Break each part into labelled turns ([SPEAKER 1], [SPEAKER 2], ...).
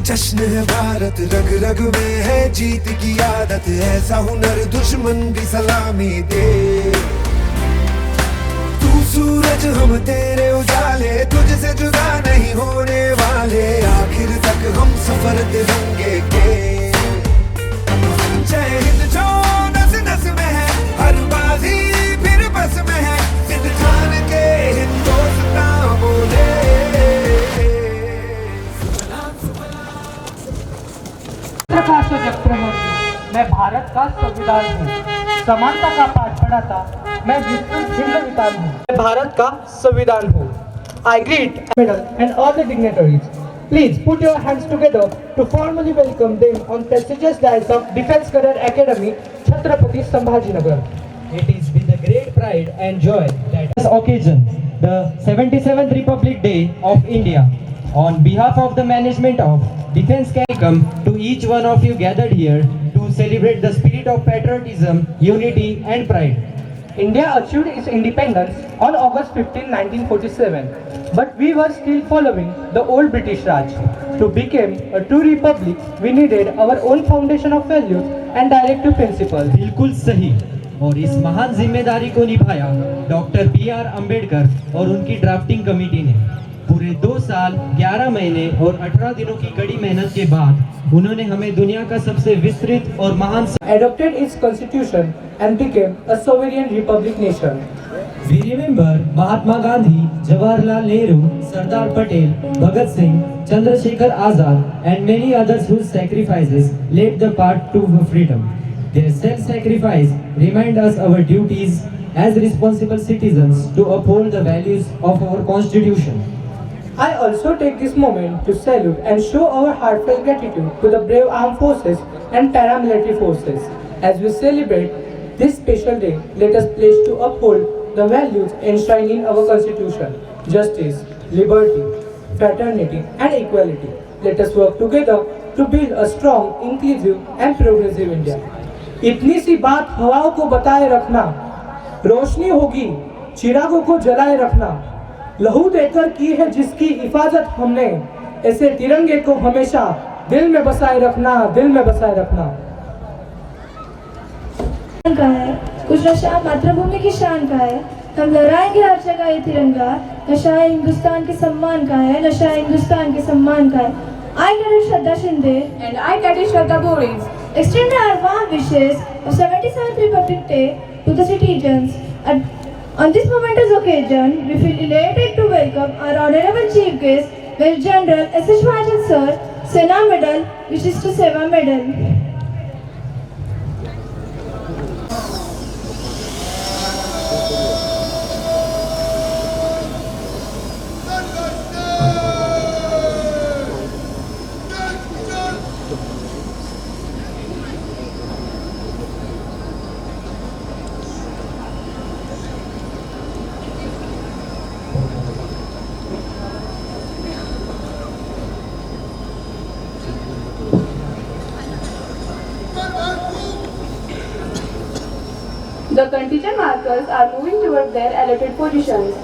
[SPEAKER 1] जश्न है भारत, रग रग में है जीत की आदत, ऐसा हुनर दुश्मन भी सलामी दे। तू सूरज हम तेरे उजाले, तुझसे जुदा नहीं होने वाले, आखिर तक हम सफर तिरंगे के। जय हिंद जो नस नस में है, हर बाजी फिर बस में है, सिंध ठान के हिंदुस्तान बोले।
[SPEAKER 2] मैं भारत का संविधान हूँ, समानता का पाठ पढ़ाता मैं विस्तृत हिंद विधान हूँ। मैं भारत का संविधान हूँ। I greet medal and all the dignitaries. Please put your hands together to formally welcome them on prestigious dais of Defence Career Academy, Chhatrapati Sambhajinagar.
[SPEAKER 3] It is with a great pride and joy that this occasion, the 77th Republic Day of India, on behalf of the management of Defence Career, come to each one of you gathered here to celebrate the spirit of patriotism, unity and pride.
[SPEAKER 2] India achieved its independence on August 15, 1947, but we were still following the old British Raj. To become a true republic, we needed our own foundation of values and directive principles.
[SPEAKER 3] बिल्कुल सही। और इस महान जिम्मेदारी को निभाया doctor B.R. Ambedkar और उनकी ड्राफ्टिंग कमेटी ने। पूरे 2 साल 11 महीने और 18 दिनों की कड़ी मेहनत के बाद उन्होंने हमें दुनिया का सबसे विस्तृत और महान
[SPEAKER 2] adopted its constitution and became a sovereign republic nation.
[SPEAKER 3] We remember Mahatma Gandhi, Jawaharlal Nehru, Sardar Patel, Bhagat Singh, Chandrasekhar Azad and many others whose sacrifices led the path to freedom. Their self-sacrifice remind us our duties as responsible citizens to uphold the values of our constitution.
[SPEAKER 2] I also take this moment to salute and show our heartfelt gratitude to the brave armed forces and paramilitary forces. As we celebrate this special day, let us pledge to uphold the values enshrined in our constitution: justice, liberty, fraternity and equality. Let us work together to build a strong, inclusive and progressive India. इतनी सी बात हवाओं को बताए रखना, रोशनी होगी चिरागों को जलाए रखना, लहू देकर की है जिसकी हिफाजत हमने, ऐसे तिरंगे को हमेशा दिल में बसाए रखना, दिल में बसाए रखना।
[SPEAKER 4] का है कुछ नशा मातृभूमि की शान का है, हम लहराएंगे हर जगह ये तिरंगा, नशा है हिंदुस्तान के सम्मान का है, नशा है हिंदुस्तान के सम्मान का है। I, Cadet Shraddha Shinde
[SPEAKER 5] and I, Cadet Shraddha Boris,
[SPEAKER 4] extend our warm wishes of 77th Republic Day to the citizens. On this momentous occasion, we feel elated to welcome our Honorable Chief Guest, Major General S.H. Mahajan Sir, Sena Medal, Vishishta Seva Medal.
[SPEAKER 5] the contingent markers are moving toward their allotted positions.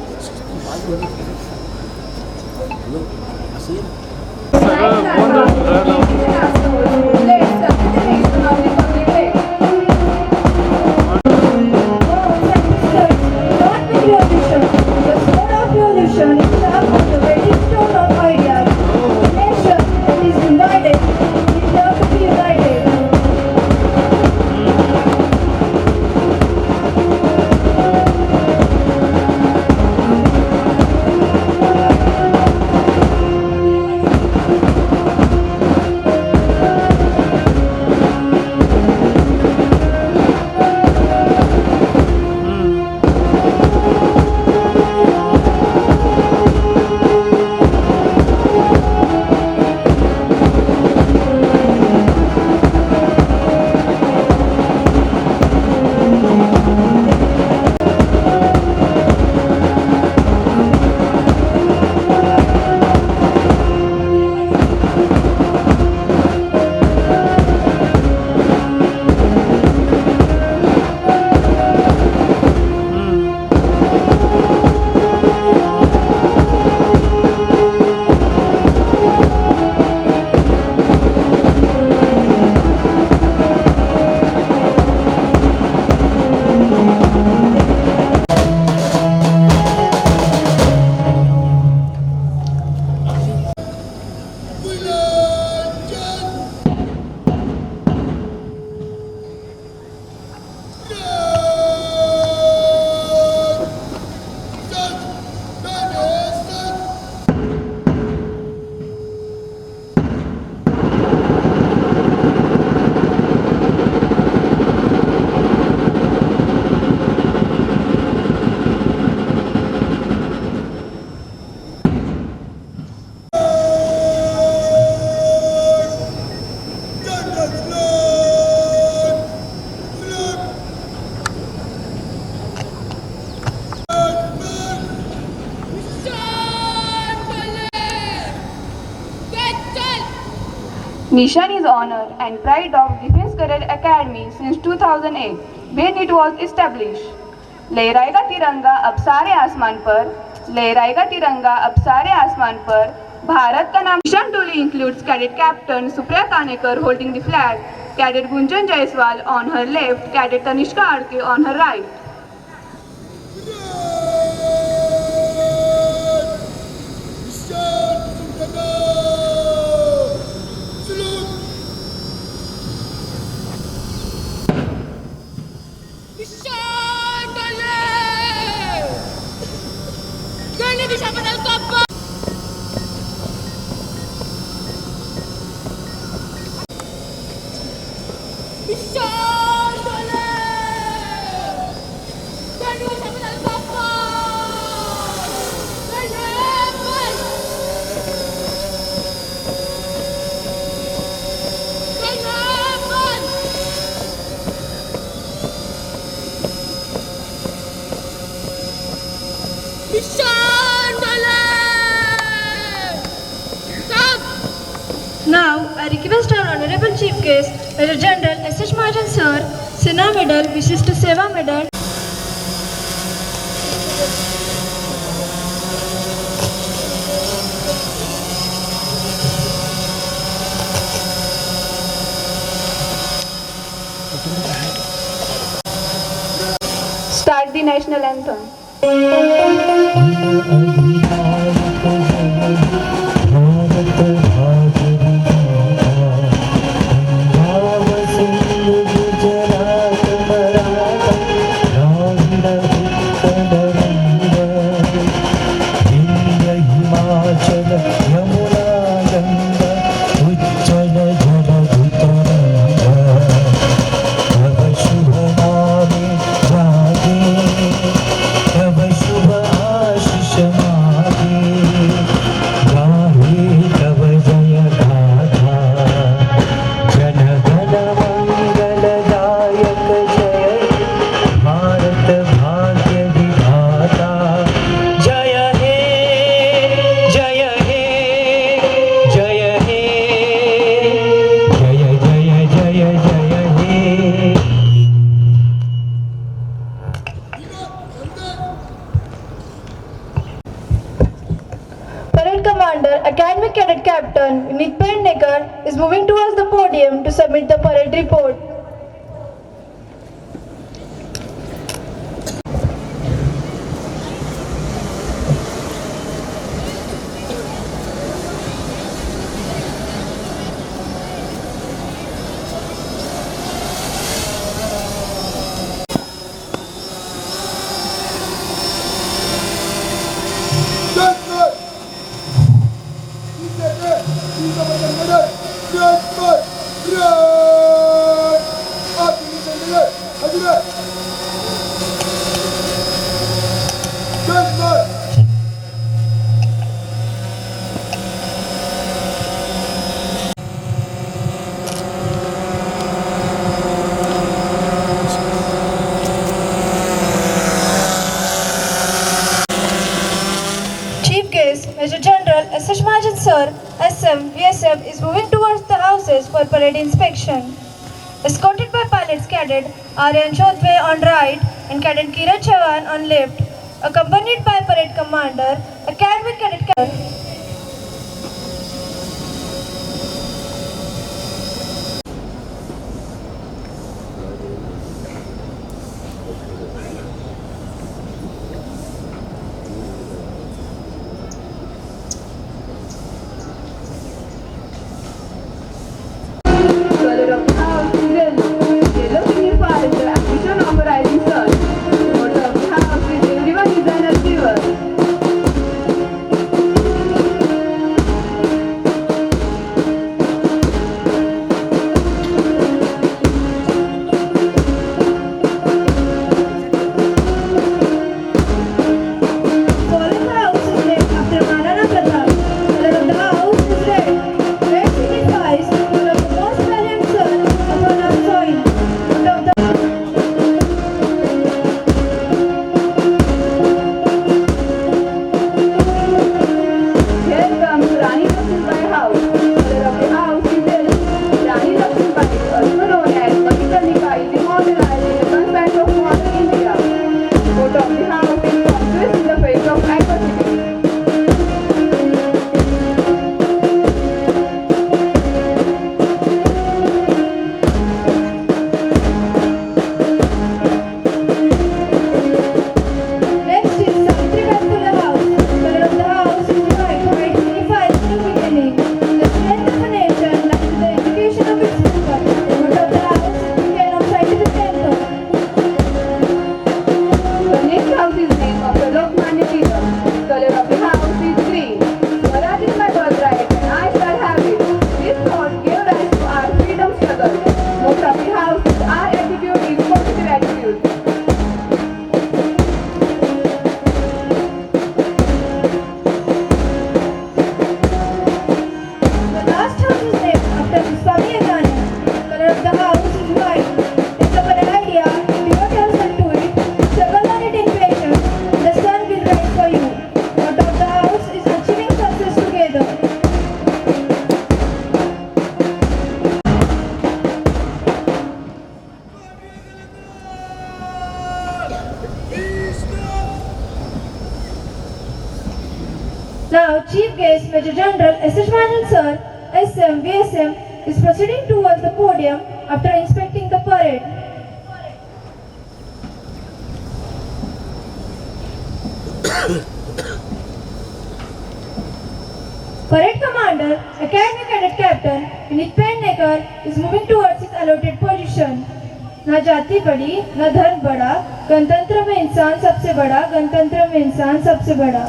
[SPEAKER 5] Nishan is honor and pride of Defense Cadet Academy since 2008 when it was established. लहराएगा तिरंगा अब सारे आसमान पर, लहराएगा तिरंगा अब सारे आसमान पर, भारत का नाम. Mission truly includes Cadet Captain Supriya Kanekar holding the flag, Cadet Gunjan Jaiswal on her left, Cadet Tanishka Adke on her right.
[SPEAKER 4] Now, I request our Honorable Chief Guest, Major General S.H. Mahajan Sir, Sena Medal, Vishishta Seva Medal.
[SPEAKER 5] Start the national anthem.
[SPEAKER 4] Commander, Academic Cadet Captain Vinit Pendekar is moving towards the podium to submit the parade report. Major General S.H. Mahajan Sir, SM, VSF is moving towards the houses for parade inspection. Escorted by pilots Cadet Aryan Chodhwe on right and Cadet Kiran Chavan on left, accompanied by Parade Commander, Academic Cadet Captain.
[SPEAKER 5] Color of the house is yellow. Yellow signifies the ambition of a rising sun. Water of the house is everyone is an achiever.
[SPEAKER 4] General S.H. Manan Sir, SM, VSM, is proceeding towards the podium after inspecting the parade. Parade Commander, Academy Cadet Captain Vinit Pendekar is moving towards his allotted position. ना जाति बड़ी, ना धर्म बड़ा, गणतंत्र में इंसान सबसे बड़ा, गणतंत्र में इंसान सबसे बड़ा.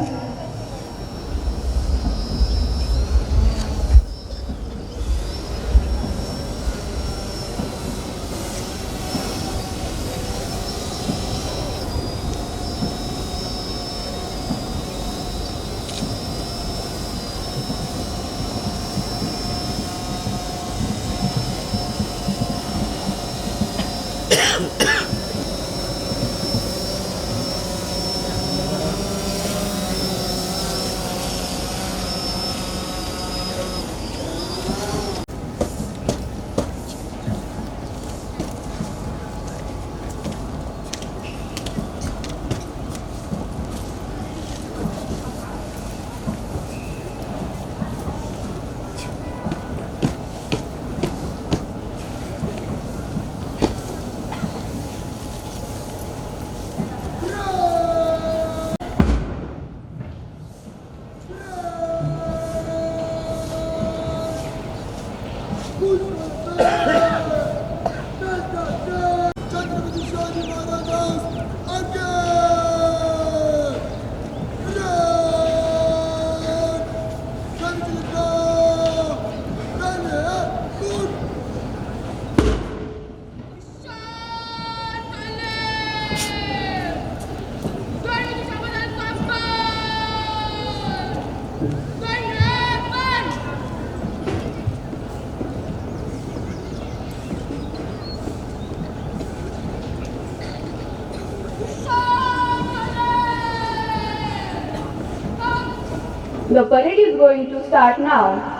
[SPEAKER 5] The parade is going to start now.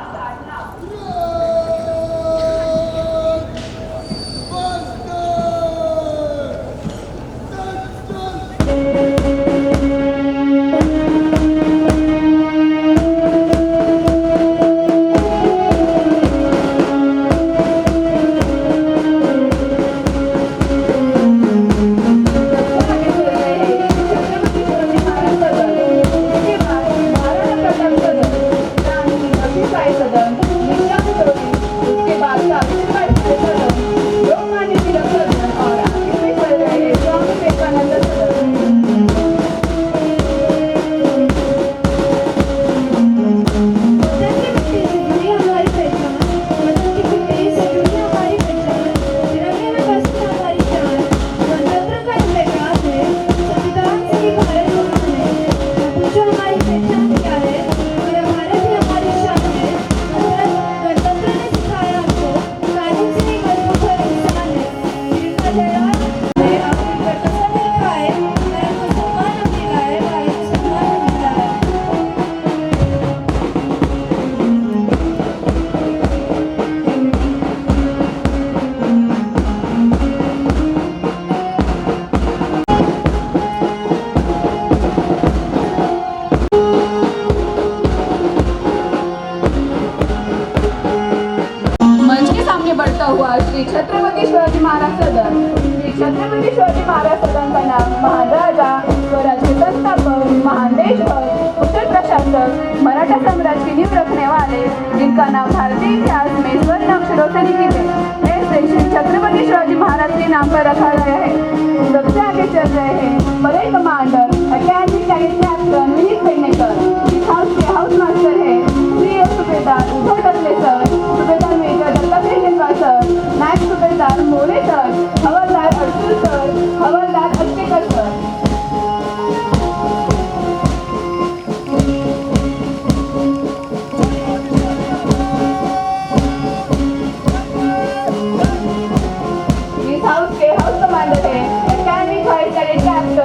[SPEAKER 5] Shri Chhatrapati Shivaji Maharaj सदन. श्री छत्रपति शिवाजी महाराज सदन का नाम महान राजा, स्वराज्य संस्थापक, महान देशभक्त, कुशल प्रशासक, मराठा साम्राज्य की नींव रखने वाले, जिनका नाम भारतीय इतिहास में स्वर्ण अक्षरों से लिखित है, ऐसे श्री छत्रपति शिवाजी महाराज के नाम पर रखा गया है. सबसे आगे चल रहे हैं parade commander academy cadet captain Vineet Pednekar. इस हाउस के हाउस मास्टर है श्री सुबेदार उद्धव टकले sir, subedar major Dattatray Sherkar sir, नायब सुबेदार मोरे सर, हवलदार अर्जुन सर, हवलदार अष्टेकर सर. इस हाउस के हाउस कमांडर है अकेडमी कैडेट कैप्टन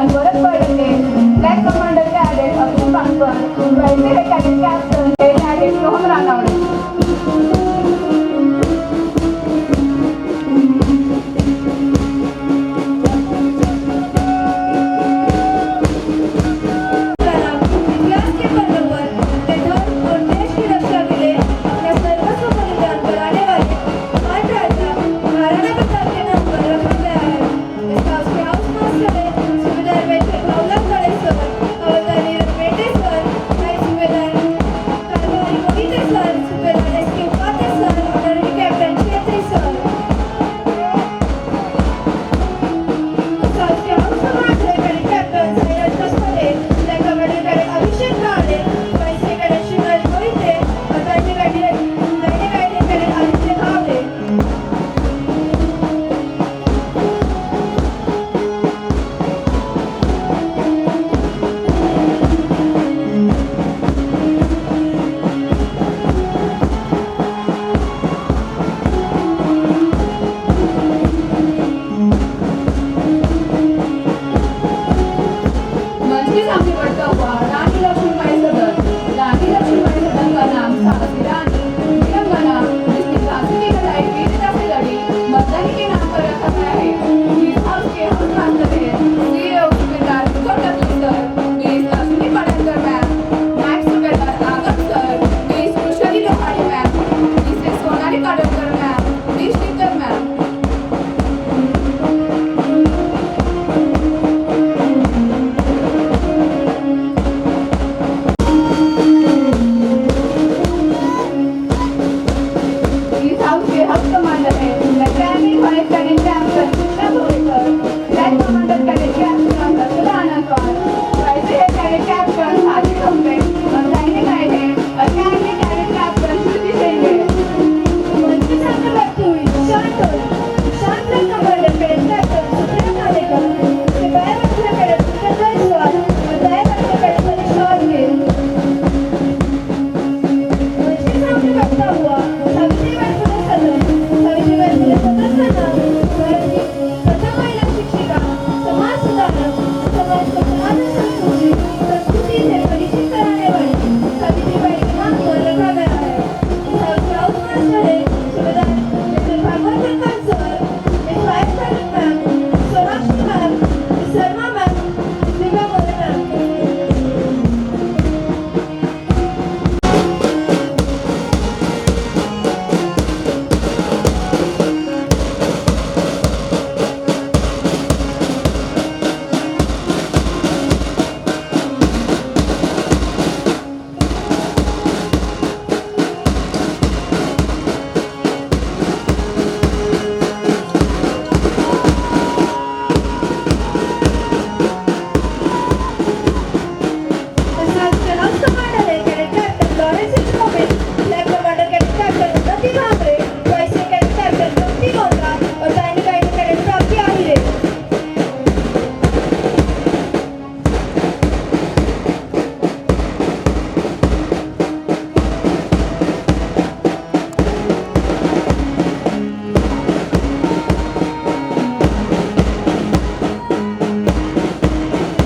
[SPEAKER 4] बढ़ता हुआ सावित्रीबाई फुले सदन सावित्रीबाई फुले सदन भारताची प्रथम महिला शिक्षिका समाज सुधारक समाज समाज संस्कृति संस्कृति से परिचित कराने वाली सावित्रीबाई के नाम पर रखा गया है। इसका हाउस मास्टर है subedar mister Bhagwat Prakash sir, miss vice president ma'am, Sonakshi ma'am, miss Sharma ma'am, miss Divya More ma'am.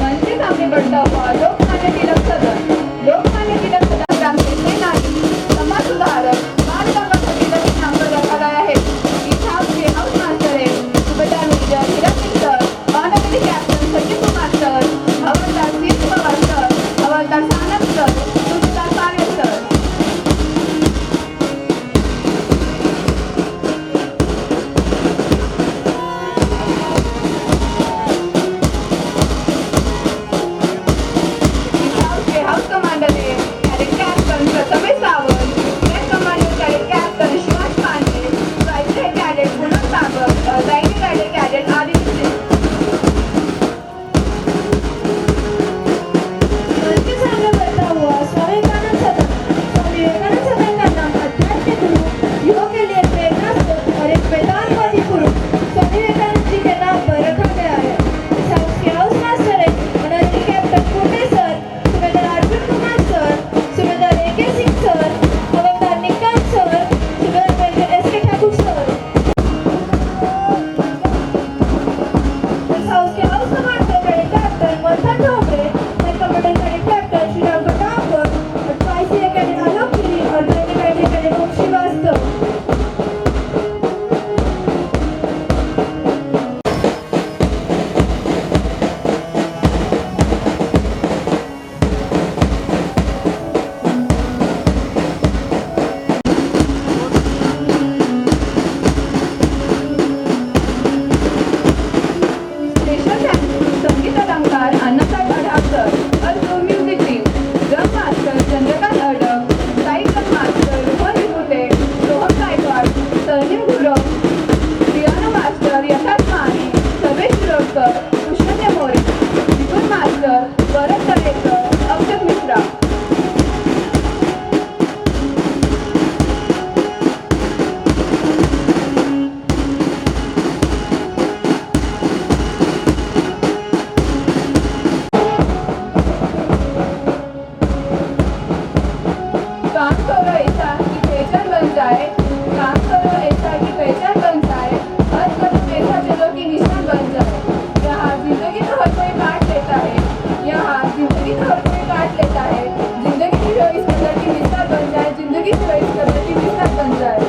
[SPEAKER 5] मंच सामने बढ़ता हुआ लोकमान्य तिलक सदन लोकमान्य तिलक सदन ग्राम के सेनानी समाज सुधारक बाल गंगाधर तिलक के नाम पर रखा गया है। इस हाउस के हाउस मास्टर है subedar major Hirak Singh sir, honourable captain Sachin Kumar sir, havildar Veer Pawar sir, havildar Sanap sir, subedar Parve sir. इस हाउस के हाउस कमांडर है cadet captain Prathamesh Sawant, flag commander cadet captain Shivaj Pandey, vice head cadet Poonam Sagar और line cadet cadet Aditya Singh.
[SPEAKER 4] मंच के सामने बढ़ता हुआ स्वामी विवेकानंद सदन स्वामी विवेकानंद सदन का नाम अध्यात्म गुरु, युवा के लिए प्रेरणा स्रोत और एक वेदांतवादी पुरुष स्वामी विवेकानंद जी के नाम पर रखा गया है। इस हाउस के हाउस मास्टर है honourable captain Kote sir, subedar Arjun Kumar sir, subedar AK Singh sir, havildar Nikant sir, subedar major SK Thakur sir. इस हाउस के house commander cadet captain Manthan Dhobre, head commander cadet captain Shriram Katavkar और twice year cadet Alok Giri और training cadet cadet Om Srivastava.
[SPEAKER 5] Special संगीत अलंकार अन्नदाता अढावकर और दो music team drum master Chandrakant Adak, साईकर मास्टर रोहन विभुते, सोहम Gaikwad, सरनीम Gurav, piano master यथार्थ माने, सर्वेश शिरोडकर, कृष्णज्ञ मोरे, विपुल मास्टर भरत तळेकर, अक्षत मिश्रा। काम करो ऐसा कि पहचान बन जाए, काम करो ऐसा कि पहचान बन जाए, हर कदम ऐसा चलो कि निशान बन जाए। यहाँ जिंदगी तो हर कोई काट लेता है, यहाँ जिंदगी तो हर कोई काट लेता है। जिंदगी की जो इस कदर की मिसाल बन जाए, जिंदगी जो इस कदर की मिसाल बन जाए।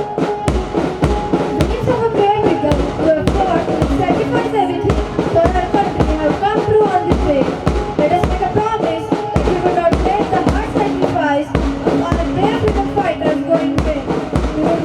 [SPEAKER 4] Dreams of a great people who have fought and sacrificed everything for our country have come true on this day. Let us make a promise that we will not let the hard sacrifice of our brave freedom fighters go in vain. We will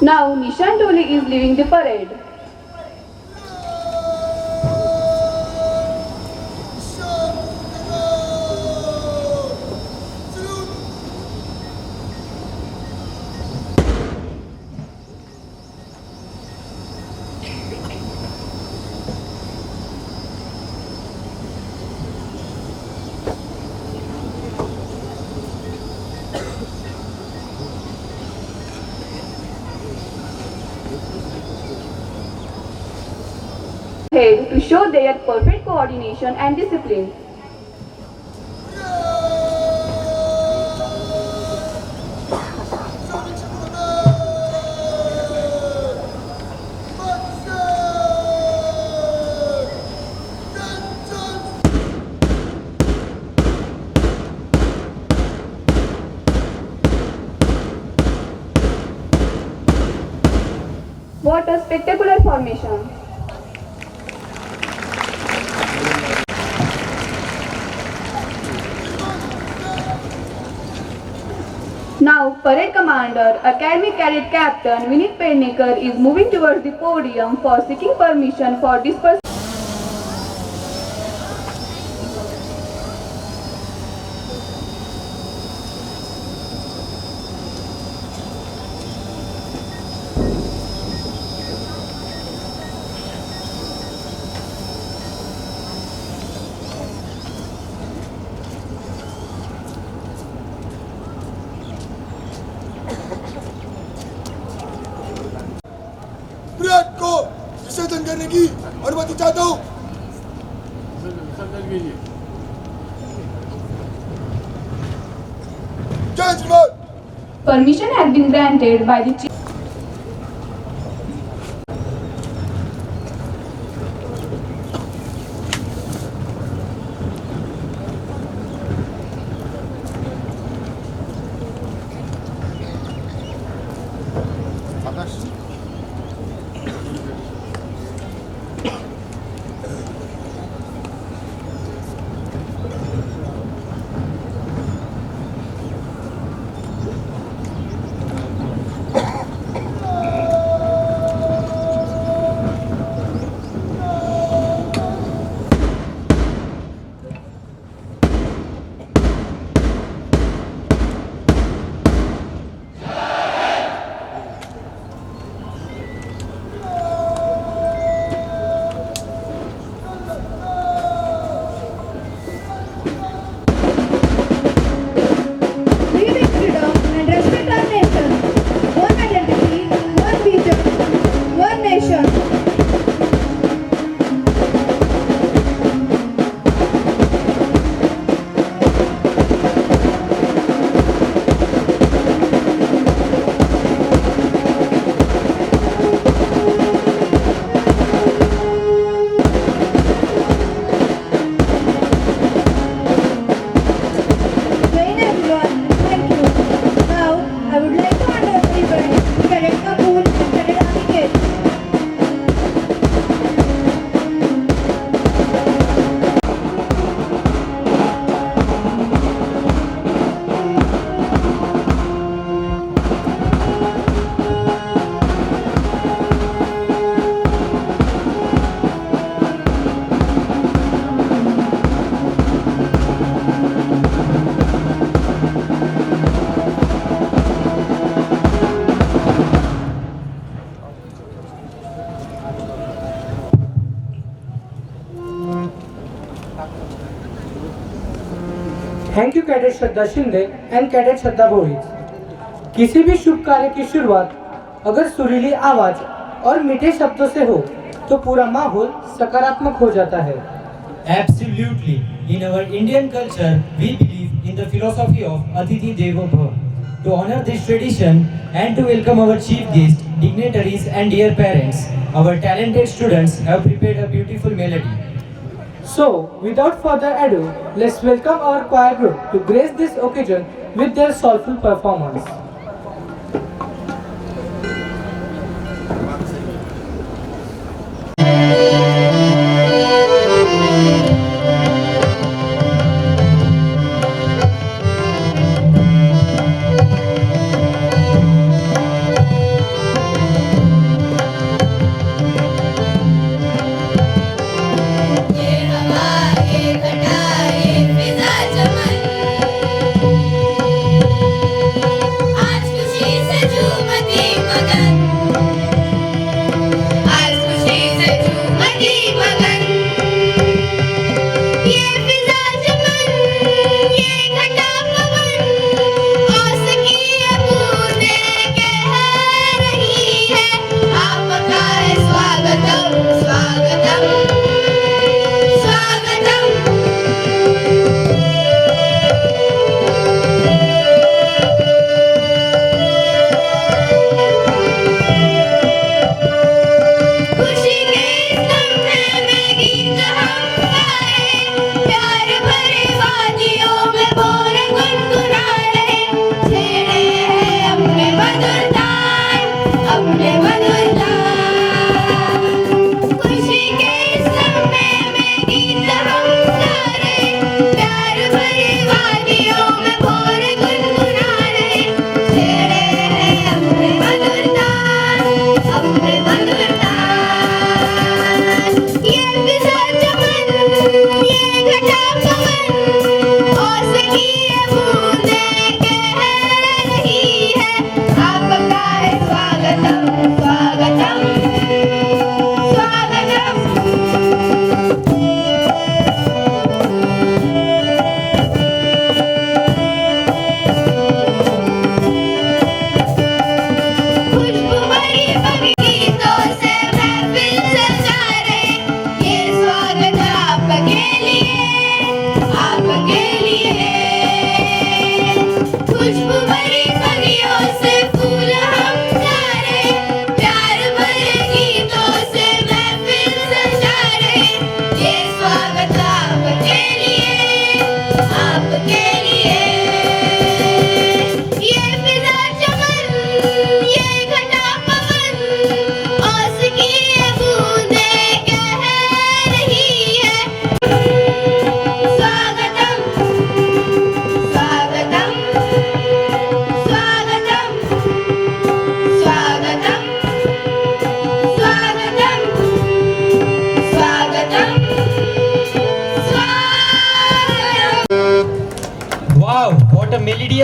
[SPEAKER 5] Now Nishan Toli is leaving the parade. Head to show their perfect coordination and discipline. What a spectacular formation! Now, Parade Commander, Academy Cadet Captain Vinit Pednekar is moving towards the podium for seeking permission for dispersal.
[SPEAKER 6] Virat को विसर्जन करने की अनुमति चाहता हूँ। जय श्रीमान।
[SPEAKER 5] Permission has been granted by the chief.
[SPEAKER 2] Thank you cadet Shraddha Shinde and cadet Shraddha Borij. किसी भी शुभ कार्य की शुरुआत अगर सुरीली आवाज और मीठे शब्दों से हो तो पूरा माहौल सकारात्मक हो जाता है।
[SPEAKER 3] Absolutely. In our Indian culture, we believe in the philosophy of Atithi Devo Bhava. To honor this tradition and to welcome our chief guests, dignitaries and dear parents, our talented students have prepared a beautiful melody.
[SPEAKER 2] So, without further ado, let's welcome our choir group to grace this occasion with their soulful performance.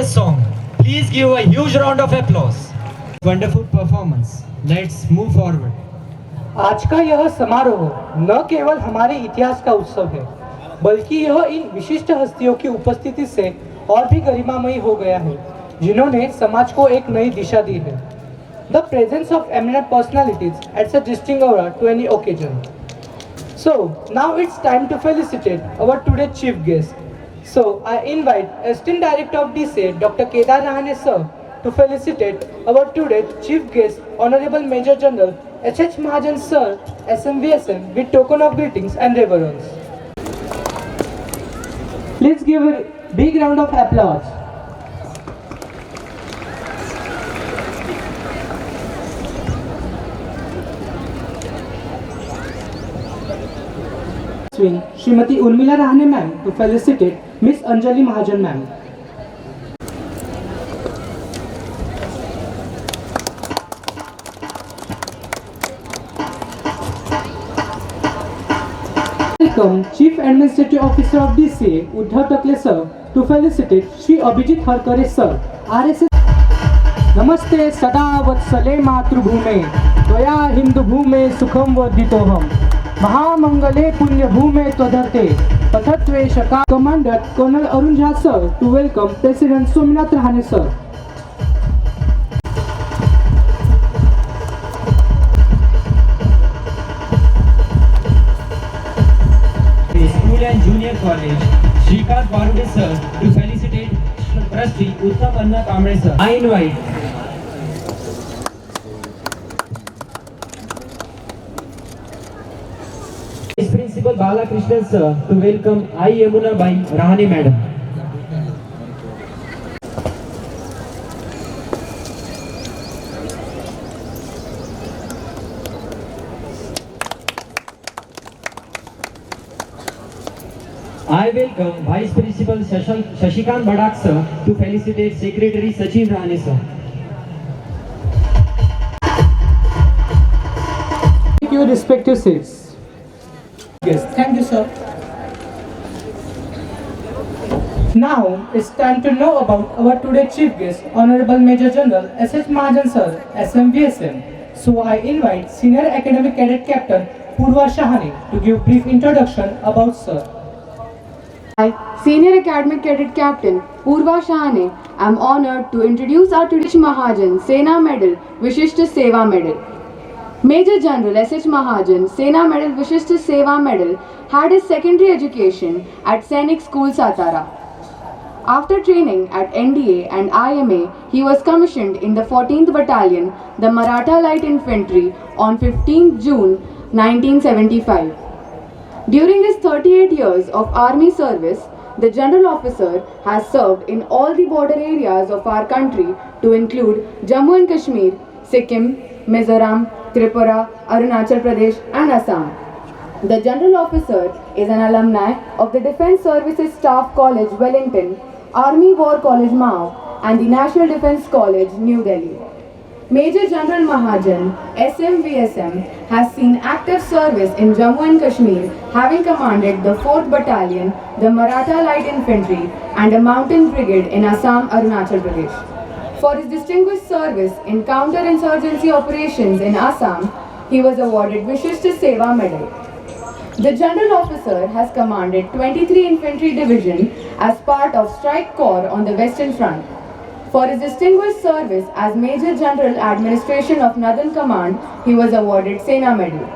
[SPEAKER 3] glorious song. Please give a huge round of applause. Wonderful performance. Let's move forward.
[SPEAKER 2] आज का यह समारोह न केवल हमारे इतिहास का उत्सव है, बल्कि यह इन विशिष्ट हस्तियों की उपस्थिति से और भी गरिमामयी हो गया है, जिन्होंने समाज को एक नई दिशा दी है. The presence of eminent personalities adds a distinct aura to any occasion. So now it's time to felicitate our today's chief guest. So I invite Assistant Director of DCA, Dr. Kedar Rahane sir, to felicitate our today's chief guest, Honorable Major General H.H. Mahajan sir, SMVSM, with token of greetings and reverence. Please give a big round of applause. Srimati Urmila Rahane ma'am to felicitate Miss Anjali Mahajan ma'am. Welcome Chief Administrative Officer of DCA Uddhav Takle sir to felicitate Shri Abhijit Harkare sir, RSS. Namaste sada vatsale matruBhume Tvaya Hindu Bhume Sukham Vardhitoham Mahamangale Punya Bhume Twadharte Pathatve Shaka. Commander Colonel Arun Jha sir to welcome President Somnath Rahane sir.
[SPEAKER 3] School and Junior College, Shrikant Barude sir to felicitate Trustee Uttam Anna Kamre sir. I invite Vice Principal Balakrishnan sir to welcome I. Yamuna Bai Rahane madam. I welcome Vice Principal Shashikant Badak sir to felicitate Secretary Sachin Rahane sir.
[SPEAKER 2] Take your respective seats. Yes, thank you sir. Now it's time to know about our today's chief guest, Honorable Major General S.H. Mahajan sir, SMVSM. So I invite Senior Academic Cadet Captain Purva Shahani to give brief introduction about sir.
[SPEAKER 7] I, Senior Academic Cadet Captain Purva Shahane, am honored to introduce our today's Mahajan Sena Medal Vishishta Seva Medal. Major General S.H. Mahajan Sena Medal Vishishta Seva Medal had his secondary education at Sainik School Satara. After training at NDA and IMA, he was commissioned in the 14th Battalion, the Maratha Light Infantry, on 15 June 1975. During his 38 years of army service, the General Officer has served in all the border areas of our country to include Jammu and Kashmir, Sikkim, Mizoram, Tripura, Arunachal Pradesh and Assam. The General Officer is an alumni of the Defence Services Staff College, Wellington, Army War College, Mao and the National Defence College, New Delhi. Major General Mahajan, SMVSM, has seen active service in Jammu and Kashmir, having commanded the 4th Battalion, the Maratha Light Infantry and a mountain brigade in Assam, Arunachal Pradesh. For his distinguished service in counter-insurgency operations in Assam, he was awarded Vishishta Seva Medal. The General Officer has commanded 23 Infantry Division as part of Strike Corps on the Western Front. For his distinguished service as Major General Administration of Northern Command, he was awarded Sena Medal.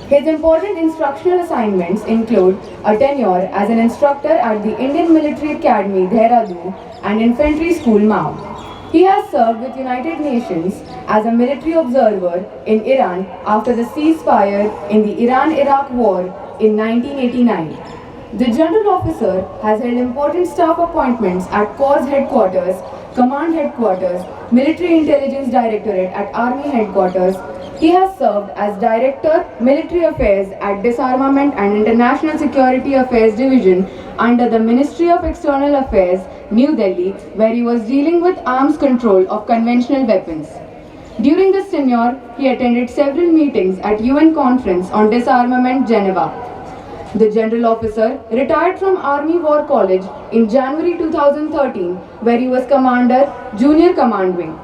[SPEAKER 7] His important instructional assignments include a tenure as an instructor at the Indian Military Academy, Dehradun and Infantry School, Mao. He has served with United Nations as a military observer in Iran after the ceasefire in the Iran-Iraq War in 1989. The General Officer has held important staff appointments at Corps Headquarters, Command Headquarters, Military Intelligence Directorate at Army Headquarters. He has served as Director, Military Affairs at Disarmament and International Security Affairs Division under the Ministry of External Affairs, New Delhi, where he was dealing with arms control of conventional weapons. During this tenure, he attended several meetings at UN Conference on Disarmament, Geneva. The General Officer retired from Army War College in January 2013, where he was Commander, Junior Command Wing.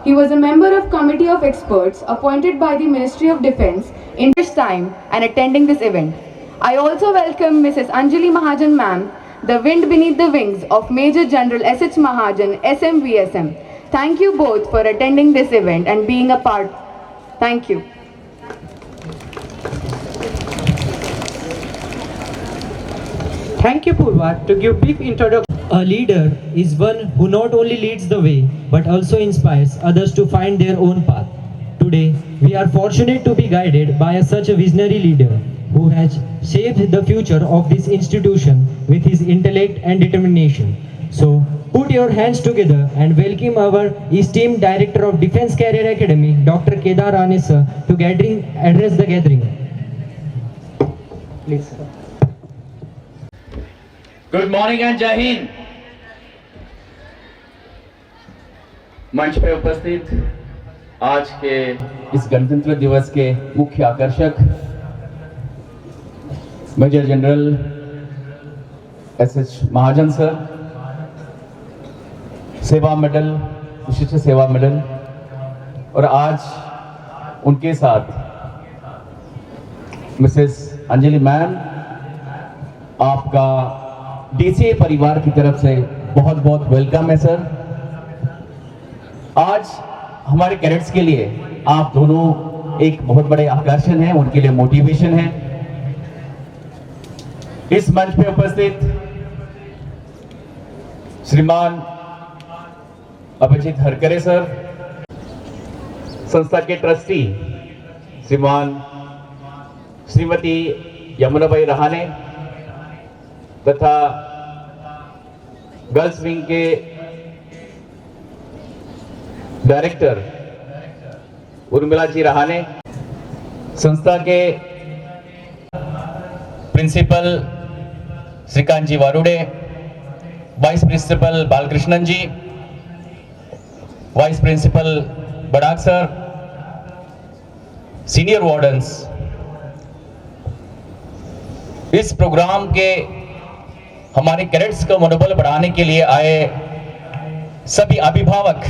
[SPEAKER 7] He was a member of Committee of Experts appointed by the Ministry of Defence in this time and attending this event. I also welcome Mrs. Anjali Mahajan ma'am, the wind beneath the wings of Major General S.H. Mahajan, SMVSM. Thank you both for attending this event and being a part. Thank you.
[SPEAKER 2] Thank you, Purva, to give brief introduction.
[SPEAKER 3] A leader is one who not only leads the way but also inspires others to find their own path. Today, we are fortunate to be guided by such a visionary leader who has shaped the future of this institution with his intellect and determination. So, put your hands together and welcome our esteemed Director of Defence Career Academy, Dr. Kedar Rane sir, to address the gathering.
[SPEAKER 2] Please, sir.
[SPEAKER 8] Good morning and जय हिंद। मंच पे उपस्थित आज के इस गणतंत्र दिवस के मुख्य आकर्षक मेजर जनरल एसएच महाजन सर, सेवा मेडल, विशिष्ट सेवा मेडल, और आज उनके साथ मिसेस अंजलि मैम, आपका डीसीए परिवार की तरफ से बहुत बहुत वेलकम है सर। आज हमारे कैडेट्स के लिए आप दोनों एक बहुत बड़े आकर्षण हैं, उनके लिए मोटिवेशन है। इस मंच पे उपस्थित श्रीमान अभिजीत हरकरे सर, संस्था के ट्रस्टी श्रीमान श्रीमती यमुनाबाई रहाने तथा गर्ल्स विंग के डायरेक्टर उर्मिला जी रहाने, संस्था के principal Shrikant ji Warude, vice principal Balakrishnan ji, vice principal Badak sir, senior wardens, इस प्रोग्राम के हमारे कैडेट्स का मनोबल बढ़ाने के लिए आए सभी अभिभावक,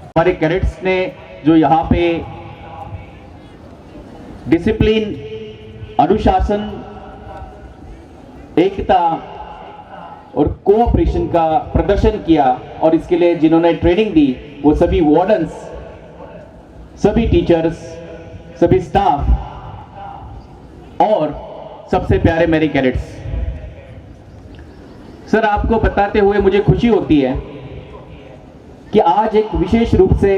[SPEAKER 8] हमारे कैडेट्स ने जो यहाँ पे डिसिप्लिन, अनुशासन, एकता और कोऑपरेशन का प्रदर्शन किया और इसके लिए जिन्होंने ट्रेनिंग दी वो सभी वार्डन्स, सभी टीचर्स, सभी स्टाफ और सबसे प्यारे मेरे कैडेट्स। सर, आपको बताते हुए मुझे खुशी होती है कि आज एक विशेष रूप से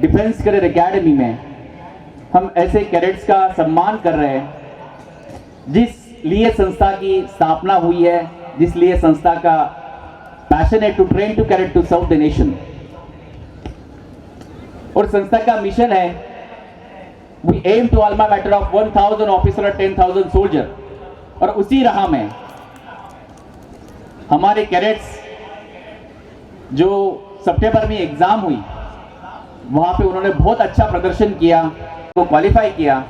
[SPEAKER 8] डिफेंस करियर एकेडमी में हम ऐसे कैडेट्स का सम्मान कर रहे हैं जिस लिए संस्था की स्थापना हुई है, जिस लिए संस्था का पैशन है to train to cadet to serve the nation. और संस्था का मिशन है we aim to alma mater of 1000 officer और 10,000 सोल्जर। और उसी राह में हमारे कैडेट्स जो सितंबर में एग्जाम हुई वहां पे उन्होंने बहुत अच्छा प्रदर्शन किया, वो क्वालिफाई किया।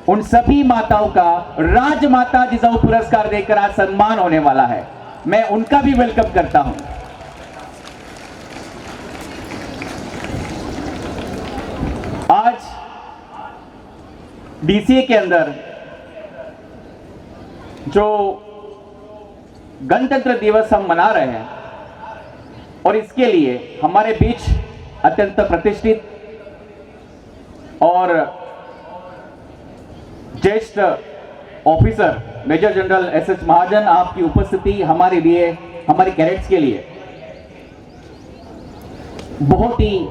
[SPEAKER 8] उन सभी माताओं का राजमाता जिजाऊ पुरस्कार देकर आज सम्मान होने वाला है। मैं उनका भी वेलकम करता हूं। आज डीसीए के अंदर जो गणतंत्र दिवस हम मना रहे हैं और इसके लिए हमारे बीच अत्यंत प्रतिष्ठित और ज्येष्ठ ऑफिसर मेजर जनरल एसएच महाजन, आपकी उपस्थिति हमारे लिए, हमारे कैडेट्स के लिए बहुत ही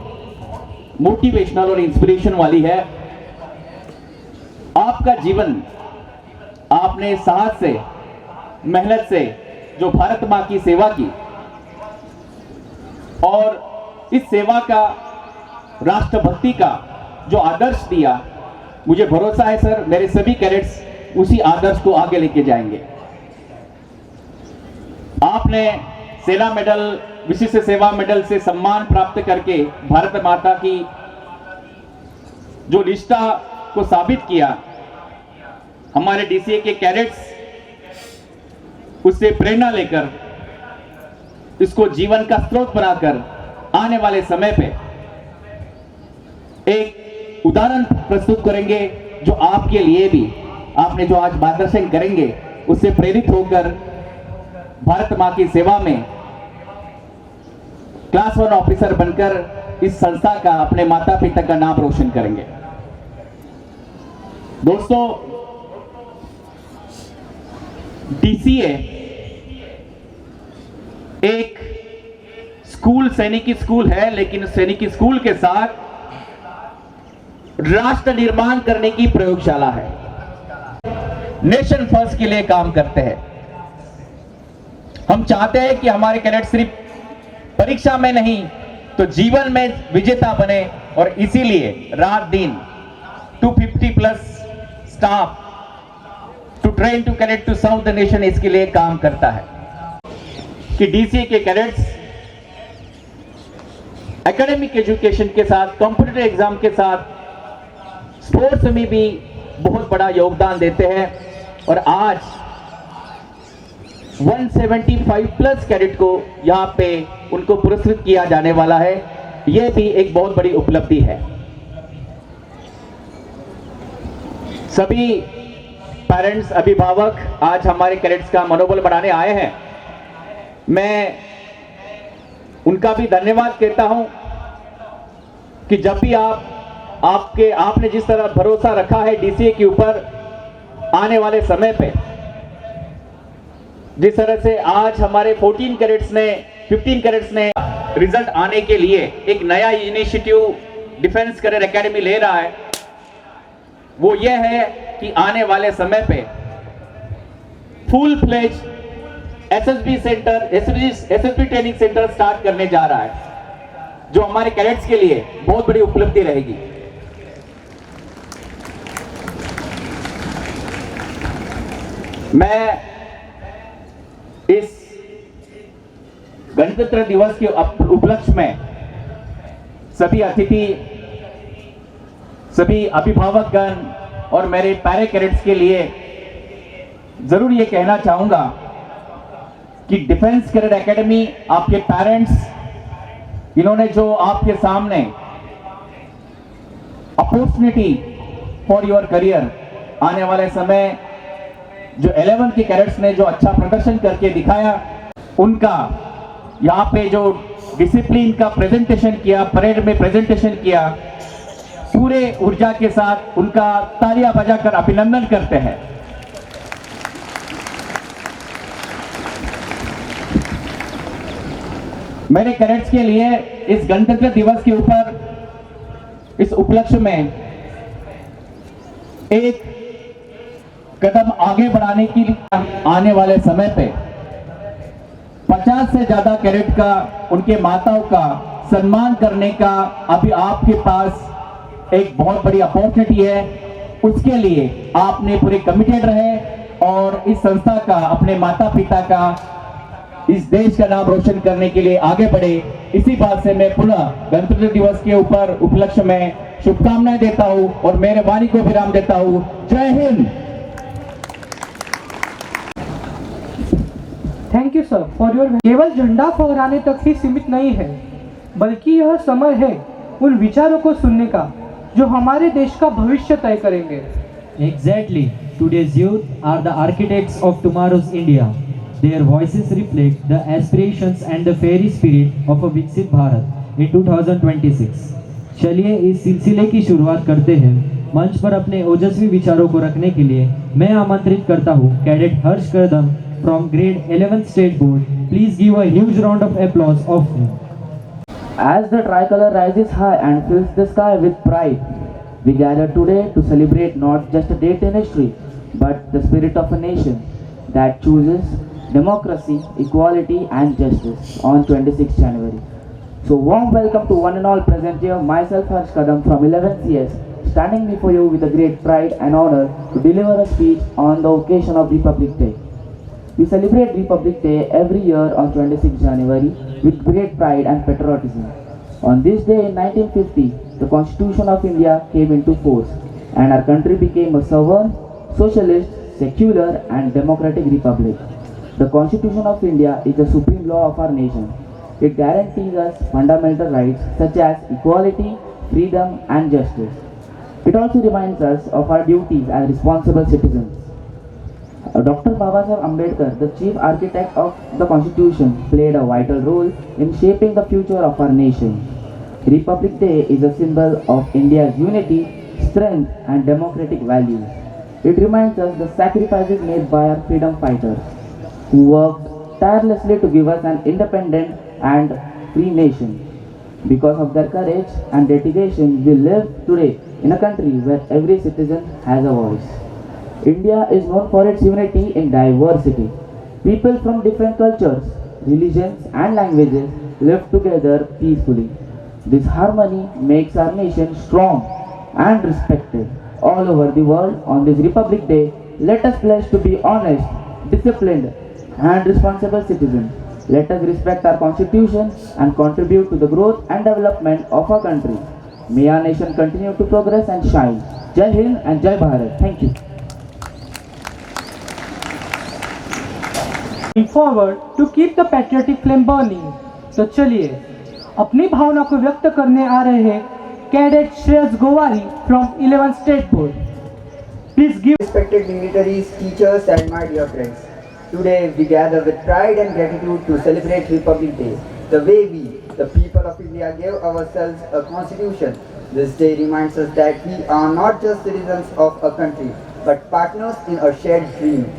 [SPEAKER 8] मोटिवेशनल और इंस्पिरेशन वाली है। आपका जीवन आपने साहस से, मेहनत से जो भारत मां की सेवा की और इस सेवा का, राष्ट्रभक्ति का जो आदर्श दिया, मुझे भरोसा है सर मेरे सभी कैडेट्स उसी आदर्श को आगे लेके जाएंगे। आपने सेना मेडल, विशिष्ट सेवा मेडल से सम्मान प्राप्त करके भारत माता की जो निष्ठा को साबित किया हमारे डीसीए के कैडेट्स उससे प्रेरणा लेकर इसको जीवन का स्रोत बनाकर आने वाले समय पे एक उदाहरण प्रस्तुत करेंगे, जो आपके लिए भी आपने जो आज मार्गदर्शन करेंगे उससे प्रेरित होकर भारत मां की सेवा में क्लास 1 ऑफिसर बनकर इस संस्था का, अपने माता पिता का नाम रोशन करेंगे। दोस्तों, डीसीए एक स्कूल, सैनिकी स्कूल है, लेकिन सैनिकी स्कूल के साथ राष्ट्र निर्माण करने की प्रयोगशाला है। नेशन फर्स्ट के लिए काम करते हैं। हम चाहते हैं कि हमारे कैडेट सिर्फ परीक्षा में नहीं तो जीवन में विजेता बने, और इसीलिए रात दिन 250 plus staff to train to cadet to serve the nation, इसके लिए काम करता है कि डीसीए के कैडेट्स एकेडमिक एजुकेशन के साथ, कॉम्पिटिटिव एग्जाम के साथ स्पोर्ट्स में भी बहुत बड़ा योगदान देते हैं। और आज 175 प्लस कैडेट को यहां पे उनको पुरस्कृत किया जाने वाला है। यह भी एक बहुत बड़ी उपलब्धि है। सभी पेरेंट्स, अभिभावक आज हमारे कैडेट्स का मनोबल बढ़ाने आए हैं। मैं उनका भी धन्यवाद कहता हूं कि जब भी आपने जिस तरह भरोसा रखा है डीसीए के ऊपर, आने वाले समय पे जिस तरह से आज हमारे 15 कैडेट्स ने रिजल्ट आने के लिए एक नया इनिशिएटिव डिफेंस करियर एकेडमी ले रहा है, वो ये है कि आने वाले समय पे full fledge SSB training centre start करने जा रहा है, जो हमारे कैडेट्स के लिए बहुत बड़ी उपलब्धि रहेगी। मैं इस गणतंत्र दिवस के उपलक्ष्य में सभी अतिथि, सभी अभिभावकगण और मेरे पैरे कैडेट्स के लिए जरूर ये कहना चाहूंगा कि डिफेंस कैडेट एकेडमी, आपके पेरेंट्स, इन्होंने जो आपके सामने अपॉर्चुनिटी फॉर योर करियर, आने वाले समय जो 11 के कैडेट्स ने जो अच्छा प्रदर्शन करके दिखाया, उनका यहाँ पे जो डिसिप्लिन का प्रेजेंटेशन किया, परेड में प्रेजेंटेशन किया, पूरे ऊर्जा के साथ उनका तालियां बजाकर अभिनंदन करते हैं। मेरे कैडेट्स के लिए इस गणतंत्र दिवस के ऊपर, इस उपलक्ष्य में एक कदम आगे बढ़ाने के लिए आने वाले समय पे 50 से ज्यादा कैडेट का, उनके माताओं का सम्मान करने का अभी आपके पास एक बहुत बड़ी अपॉर्चुनिटी है। उसके लिए आपने पूरे कमिटेड रहे और इस संस्था का, अपने माता पिता का, इस देश का नाम रोशन करने के लिए आगे बढ़े। इसी बात से मैं पुनः गणतंत्र दिवस के ऊपर उपलक्ष्य में शुभकामनाएं देता हूं और मेरे वाणी को विराम देता हूं। जय Hind.
[SPEAKER 2] Thank you sir for your. केवल झंडा फहराने तक ही सीमित नहीं है, बल्कि यह समय है उन विचारों को सुनने का जो हमारे देश का भविष्य तय करेंगे।
[SPEAKER 3] Exactly. Today's youth are the architects of tomorrow's India. Their voices reflect the aspirations and the fairy spirit of a Viksit Bharat in 2026. चलिए इस सिलसिले की शुरुआत करते हैं। मंच पर अपने ओजस्वी विचारों को रखने के लिए मैं आमंत्रित करता हूँ cadet Harsh Kardam from grade 11th state board. Please give a huge round of applause of him.
[SPEAKER 9] As the tricolor rises high and fills the sky with pride, we gather today to celebrate not just a date in history, but the spirit of a nation that chooses democracy, equality and justice on 26th January. So warm welcome to one and all present here, myself Harsh Kadam from 11th CS, standing before you with a great pride and honor to deliver a speech on the occasion of Republic Day. We celebrate Republic Day every year on 26th January with great pride and patriotism. On this day in 1950, the Constitution of India came into force and our country became a sovereign, socialist, secular, and democratic republic. The Constitution of India is the supreme law of our nation. It guarantees us fundamental rights such as equality, freedom, and justice. It also reminds us of our duties as responsible citizens. Dr. Babasaheb Ambedkar, the chief architect of the Constitution, played a vital role in shaping the future of our nation. Republic Day is a symbol of India's unity, strength, and democratic values. It reminds us the sacrifices made by our freedom fighters, who worked tirelessly to give us an independent and free nation. Because of their courage and dedication, we live today in a country where every citizen has a voice. India is known for its unity in diversity. People from different cultures, religions, and languages live together peacefully. This harmony makes our nation strong and respected all over the world. On this Republic Day, let us pledge to be honest, disciplined, and responsible citizens. Let us respect our Constitution and contribute to the growth and development of our country. May our nation continue to progress and shine. Jai Hind and Jai Bharat. Thank you.
[SPEAKER 2] Forward to keep the patriotic flame burning. तो चलिए अपनी भावना को व्यक्त करने आ रहे हैं cadet Shreyas Gowari from 11th State Board. Please give.
[SPEAKER 10] Respected dignitaries, teachers, and my dear friends. Today we gather with pride and gratitude to celebrate Republic Day. The way we, the people of India, gave ourselves a constitution. This day reminds us that we are not just citizens of a country, but partners in a shared dream.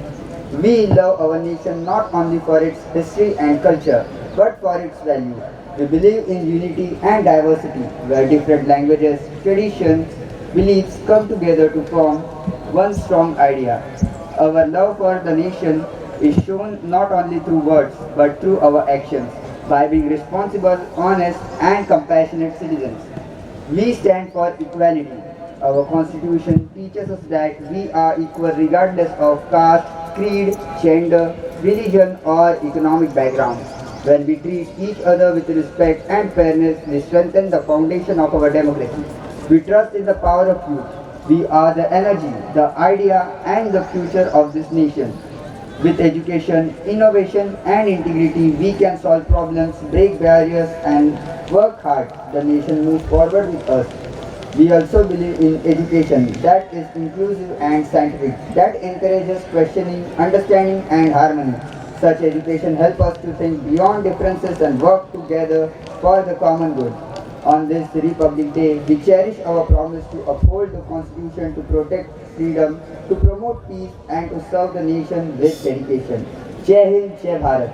[SPEAKER 10] We love our nation not only for its history and culture, but for its value. We believe in unity and diversity, where different languages, traditions, beliefs come together to form one strong idea. Our love for the nation is shown not only through words, but through our actions, by being responsible, honest, and compassionate citizens. We stand for equality. Our Constitution teaches us that we are equal regardless of caste, creed, gender, religion, or economic background. When we treat each other with respect and fairness, we strengthen the foundation of our democracy. We trust in the power of youth. We are the energy, the idea, and the future of this nation. With education, innovation, and integrity, we can solve problems, break barriers, and work hard. The nation moves forward with us. We also believe in education that is inclusive and scientific, that encourages questioning, understanding, and harmony. Such education helps us to think beyond differences and work together for the common good. On this Republic Day, we cherish our promise to uphold the Constitution, to protect freedom, to promote peace, and to serve the nation with dedication. Jai Hind, Jai Bharat.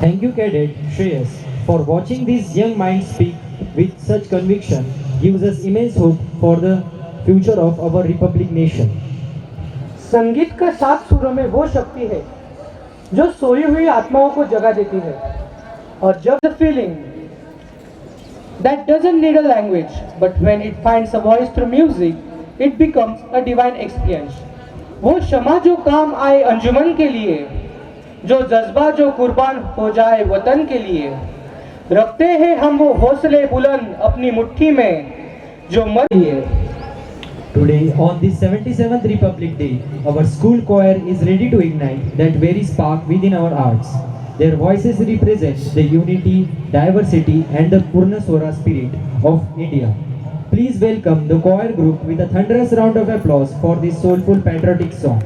[SPEAKER 3] Thank you, Cadet Shreyas, for watching these young minds speak with such conviction. Gives us immense hope for the future of our Republic nation.
[SPEAKER 2] संगीत का सात सुरों में वो शक्ति है जो सोई हुई आत्माओं को जगा देती है और जब the feeling that doesn't need a language but when it finds a voice through music it becomes a divine experience. वो शमा जो काम आए अंजुमन के लिए, जो जज्बा जो कुर्बान हो जाए वतन के लिए, रखते हैं हम वो हौसले बुलंद अपनी मुट्ठी में जो मर लिए.
[SPEAKER 3] Today, on this 77th Republic Day, our school choir is ready to ignite that very spark within our hearts. Their voices represent the unity, diversity, and the Purna Swara spirit of India. Please welcome the choir group with a thunderous round of applause for this soulful patriotic song.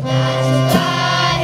[SPEAKER 11] Sky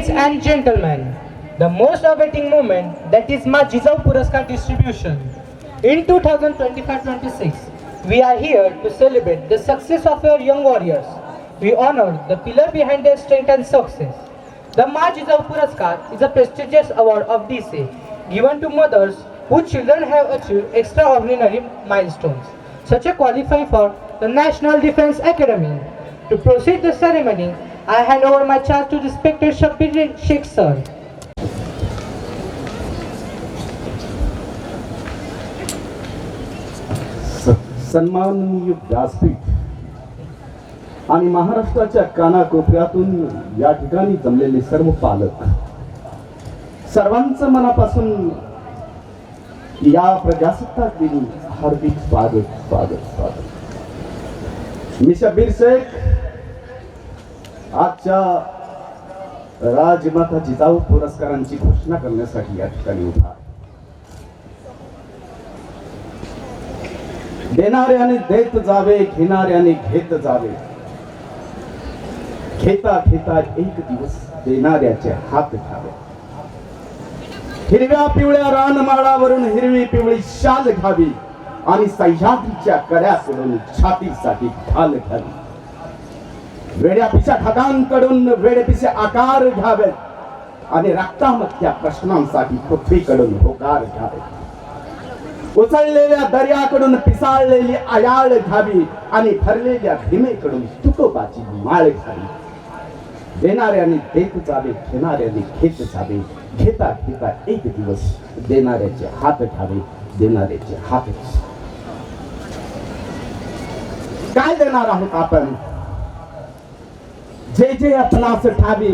[SPEAKER 2] Ladies and gentlemen, the most awaiting moment, that is Ma Jizau Puraskar distribution. In 2025-26, we are here to celebrate the success of our young warriors. We honor the pillar behind their strength and success. The Ma Jizau Puraskar is a prestigious award of DC given to mothers whose children have achieved extraordinary milestones, such as qualifying for the National Defense Academy. To proceed the ceremony, I hand over my charge to respected Shabbir Sheikh sir.
[SPEAKER 11] सन्माननीय व्यासपीठ आणि महाराष्ट्राच्या कानाकोपऱ्यातून या ठिकाणी जमलेले सर्व पालक, सर्वांचं मनापासून या प्रजासत्ताक दिनी हार्दिक स्वागत स्वागत स्वागत. मी शब्बीर शेख आजच्या राजमाता जिजाऊ पुरस्कारांची घोषणा करण्यासाठी या ठिकाणी उभा. देणाऱ्याने देत जावे, घेणाऱ्याने घेत जावे, घेता घेता एक दिवस देणाऱ्याचे हात घ्यावे. हिरव्या पिवळ्या रानमाळावरून हिरवी पिवळी शाल घ्यावी आणि सह्याद्रीच्या कड्याकडून छातीसाठी ढाल घ्यावी. वेड्यापिशा ढगांकडून वेडेपिशे आकार घ्यावेत आणि रक्तामधल्या प्रश्नांसाठी पृथ्वीकडून होकार घ्यावे. उसळलेल्या दर्याकडून पिसाळलेली आयाळ घ्यावी आणि भरलेल्या भीमेकडून तुकोबाची माळ घ्यावी. देणाऱ्याने देत जावे, घेणाऱ्याने घेत जावे, घेता घेता एक दिवस देणाऱ्याचे हात घ्यावे, देणाऱ्याचे हात घ्यावे. काय देणार आहोत आपण? जे जे आपणास ठावे,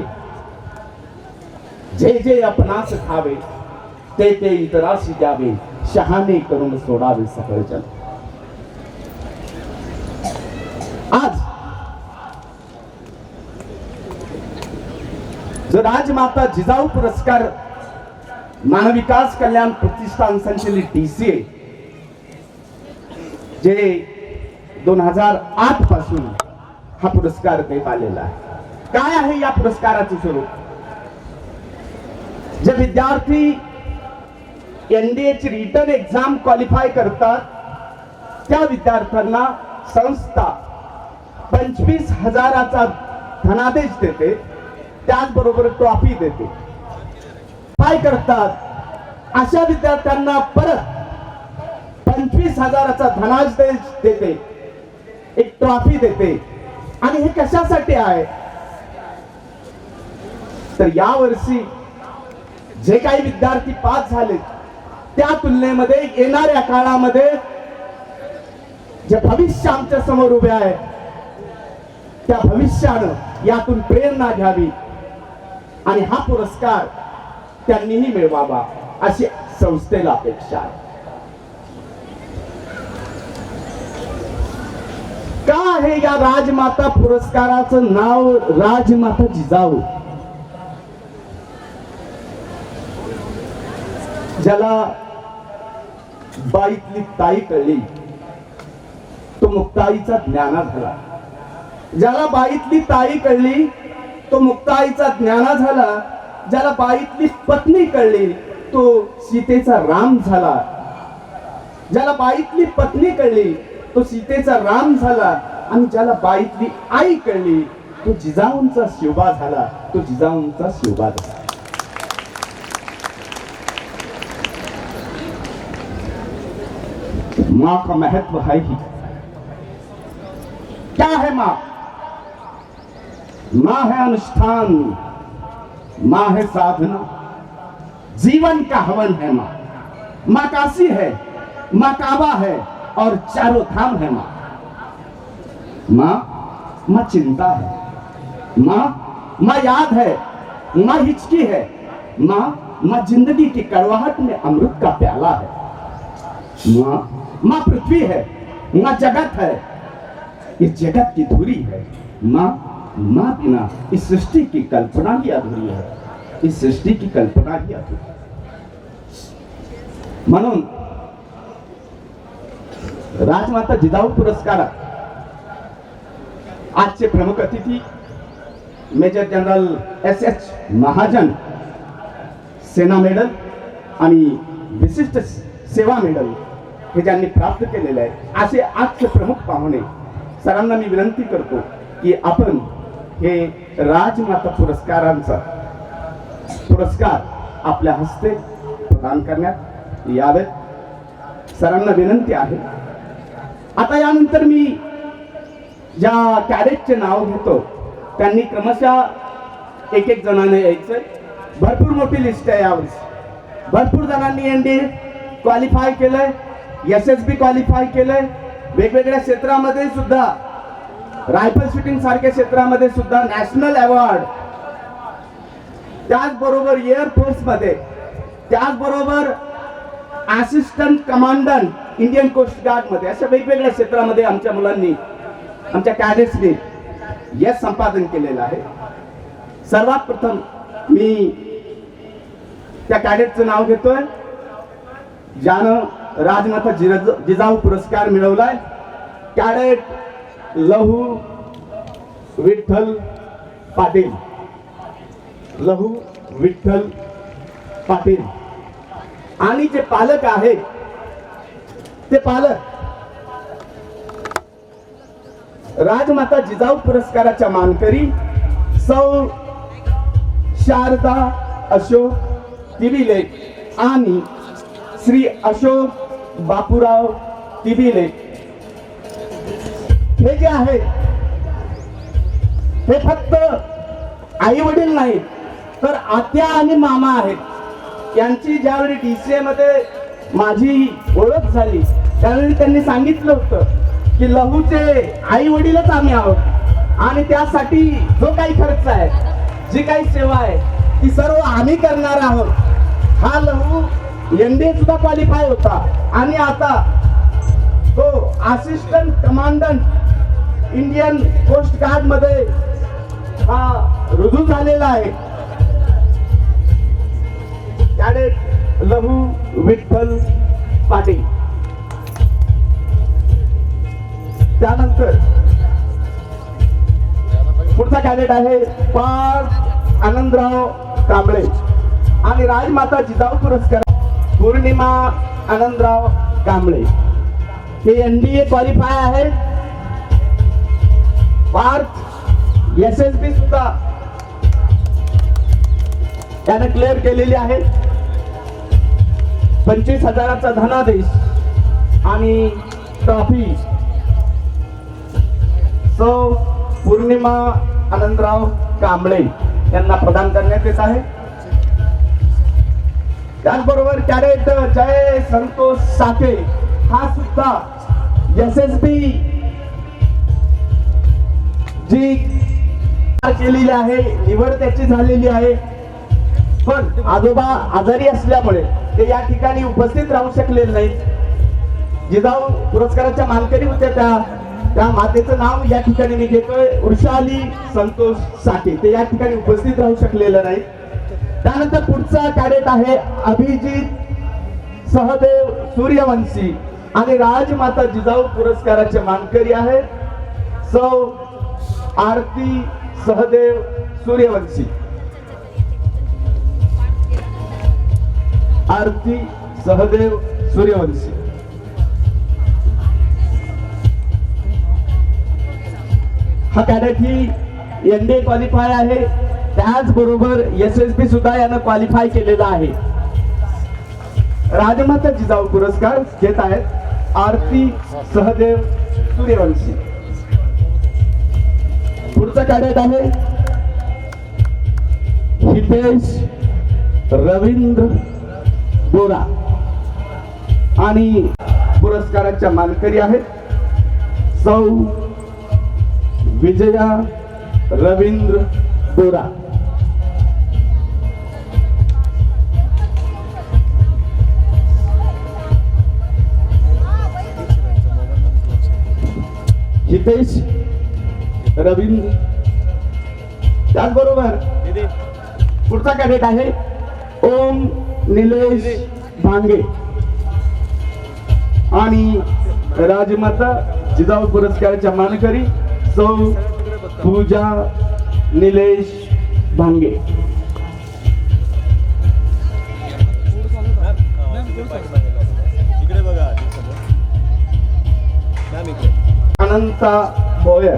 [SPEAKER 11] जे जे आपणास ठावे, ते ते इतराशी द्यावे, शहाणे करून सोडावे सकळ जग. आज जो राजमाता जिजाऊ पुरस्कार मानव विकास कल्याण प्रतिष्ठान संचलित DCA जे 2008 पासून हा पुरस्कार देत आलेला आहे. काय आहे या पुरस्काराचे स्वरूप? जे विद्यार्थी NDA ची रिटर्न एक्झाम क्वालिफाय करतात त्या विद्यार्थ्यांना संस्था 25,000चा धनादेश देते, त्याचबरोबर ट्रॉफी देते. काय करतात अशा विद्यार्थ्यांना परत 25,000चा धनादेश देते, एक ट्रॉफी देते. आणि हे कशासाठी आहे तर यावर्षी जे काही विद्यार्थी पास झाले त्या तुलनेमध्ये येणाऱ्या काळामध्ये जे भविष्य आमच्या समोर उभे आहे त्या भविष्यानं यातून प्रेरणा घ्यावी आणि हा पुरस्कार त्यांनीही मिळवावा अशी संस्थेला अपेक्षा आहे. का आहे या राजमाता पुरस्काराचं नाव राजमाता जिजाऊ? ज्याला बाईतली ताई कळली तो मुक्ताईचा ज्ञाना झाला. ज्याला बाईतली ताई कळली तो मुक्ताईचा ज्ञाना झाला. ज्याला बाईतली पत्नी कळली तो सीतेचा राम झाला. ज्याला बाईतली पत्नी कळली तो सीतेचा राम झाला. आणि ज्याला बाईतली आई कळली तो जिजाऊंचा शिवबा झाला. तो जिजाऊंचा शिवबा झाला. माँ का महत्व है ही. क्या है माँ? माँ है अनुष्ठान, माँ है साधना, जीवन का हवन है माँ. माँ काशी है, माँ काबा है और चारों धाम है माँ. माँ चिंता है, माँ याद है, माँ हिचकी है, माँ जिंदगी की कड़वाहट में अमृत का प्याला है. माँ पृथ्वी है, माँ जगत है, ये जगत की धुरी है. माँ बिना इस सृष्टि की कल्पना ही अधूरी है. इस सृष्टि की कल्पना ही अधूरी है. म्हणून राजमाता जिजाऊ पुरस्कारात आजचे प्रमुख अतिथी मेजर जनरल SS महाजन सेना मेडल आणि विशिष्ट सेवा मेडल हे ज्यांनी प्राप्त केलेले आहे असे आजचे प्रमुख पाहुणे सरांना मी विनंती करतो की आपण हे राजमाता पुरस्कारांचा पुरस्कार आपल्या हस्ते प्रदान करण्यात यावेत सरांना विनंती आहे. आता यानंतर मी ज्या कॅडेटचे नाव घेतो त्यांनी क्रमशः एक जणांनी यायचं. भरपूर मोठी लिस्ट आहे यावर्षी. भरपूर जणांनी NDA क्वालिफाय केलंय, SSB क्वालिफाय केलंय. वेगवेगळ्या क्षेत्रामध्ये सुद्धा रायफल शूटिंग सारख्या क्षेत्रामध्ये सुद्धा नॅशनल अवॉर्ड, त्याचबरोबर एअरफोर्स मध्ये, त्याचबरोबर assistant commandant Indian coast guard मध्ये, अशा वेगवेगळ्या क्षेत्रामध्ये आमच्या मुलांनी, आमच्या कॅडेट्सनी यश संपादन केलेलं आहे. सर्वात प्रथम मी त्या कॅडेटचं नाव घेतोय ज्यानं राजमाता जिजाऊ पुरस्कार मिळवलाय. कॅडेट लहू विठ्ठल पाटील. लहू विठ्ठल पाटील. आणि जे पालक आहेत ते पालक राजमाता जिजाऊ पुरस्काराच्या मानकरी सौ शारदा अशोक तिबिले आणि श्री अशोक बापूराव तिबिले हे जे आहेत हे फक्त आई वडील नाहीत तर आत्या आणि मामा आहेत. यांची ज्यावेळी DCA मध्ये माझी ओळख झाली त्यावेळी त्यांनी सांगितलं होतं की लहूचे आई वडीलच आम्ही आहोत आणि त्यासाठी जो काही खर्च आहे, जी काही सेवा आहे ती सर्व आम्ही करणार आहोत. हा लहू NDA सुद्धा क्वालिफाय होता आणि आता तो assistant commandant Indian coast guard मध्ये हा रुजू झालेला आहे. कॅडेट लहू विठ्ठल पाटील. त्यानंतर पुढचा कॅडेट आहे पार्थ आनंदराव कांबळे आणि राजमाता जिजाऊ पुरस्कार पौर्णिमा आनंदराव कांबळे हे NDA क्वालिफाय आहे. पार्थ SSB सुद्धा त्याने क्लिअर केलेली आहे. 25,000चा धनादेश आणि ट्रॉफी सौ पौर्णिमा आनंदराव कांबळे यांना प्रदान करण्यात येत आहे. त्याचबरोबर कॅडेट जय संतोष साके हा सुद्धा SSB जी केलेली आहे, निवड त्याची झालेली आहे, पण आजोबा आजारी असल्यामुळे ते या ठिकाणी उपस्थित राहू शकलेले नाहीत. जिजाऊ पुरस्काराच्या मानकरी होत्या त्या मातेचं नाव या ठिकाणी मी घेतोय वृषाली संतोष साके. ते या ठिकाणी उपस्थित राहू शकलेलं नाही. त्यानंतर पुढचा कॅडेट आहे अभिजित सहदेव सूर्यवंशी आणि राजमाता जिजाऊ पुरस्काराचे मानकरी आहे सौ आरती सहदेव सूर्यवंशी. आरती सहदेव सूर्यवंशी. हा कॅडेट ही NDA क्वालिफाय आहे. त्याचबरोबर SSB सुद्धा यानं क्वालिफाय केलेला आहे. राजमाता जिजाऊ पुरस्कार घेत आहेत आरती सहदेव सूर्यवंशी. पुढचा कॅडेट आहे हितेश रवींद्र बोरा आणि पुरस्काराच्या मानकरी आहेत सौ विजया रवींद्र बोरा. हितेश रवींद्र. त्याचबरोबर पुढचा कॅडेट आहे ओम निलेश भांगे आणि राजमाता जिजाऊ पुरस्काराच्या मानकरी सौ पूजा निलेश भांगे. अनंता भोयर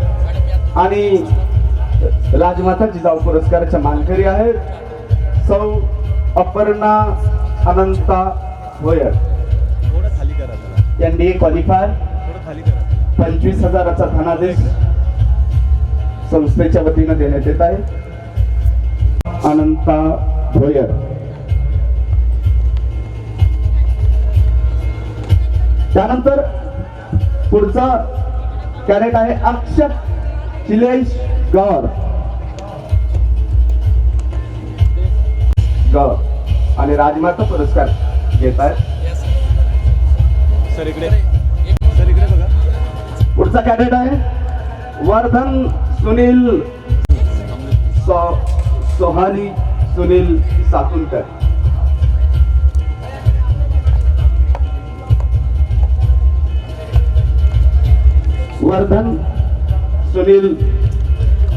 [SPEAKER 11] आणि राजमाता जिजाऊ पुरस्काराच्या मानकरी आहेत सौ अपर्णा अनंता भोयर. त्यांनी क्वालिफाय 25,000चा धनादेश संस्थेच्या वतीनं देण्यात येत आहे. अनंता भोयर. त्यानंतर पुढचा कॅरेट आहे अक्षत शिलेश गौर. आणि राजमाता पुरस्कार घेत आहेत. पुढचा कॅडेट आहे वर्धन सुनील सोहानी सुनील सातुनकर. वर्धन सुनील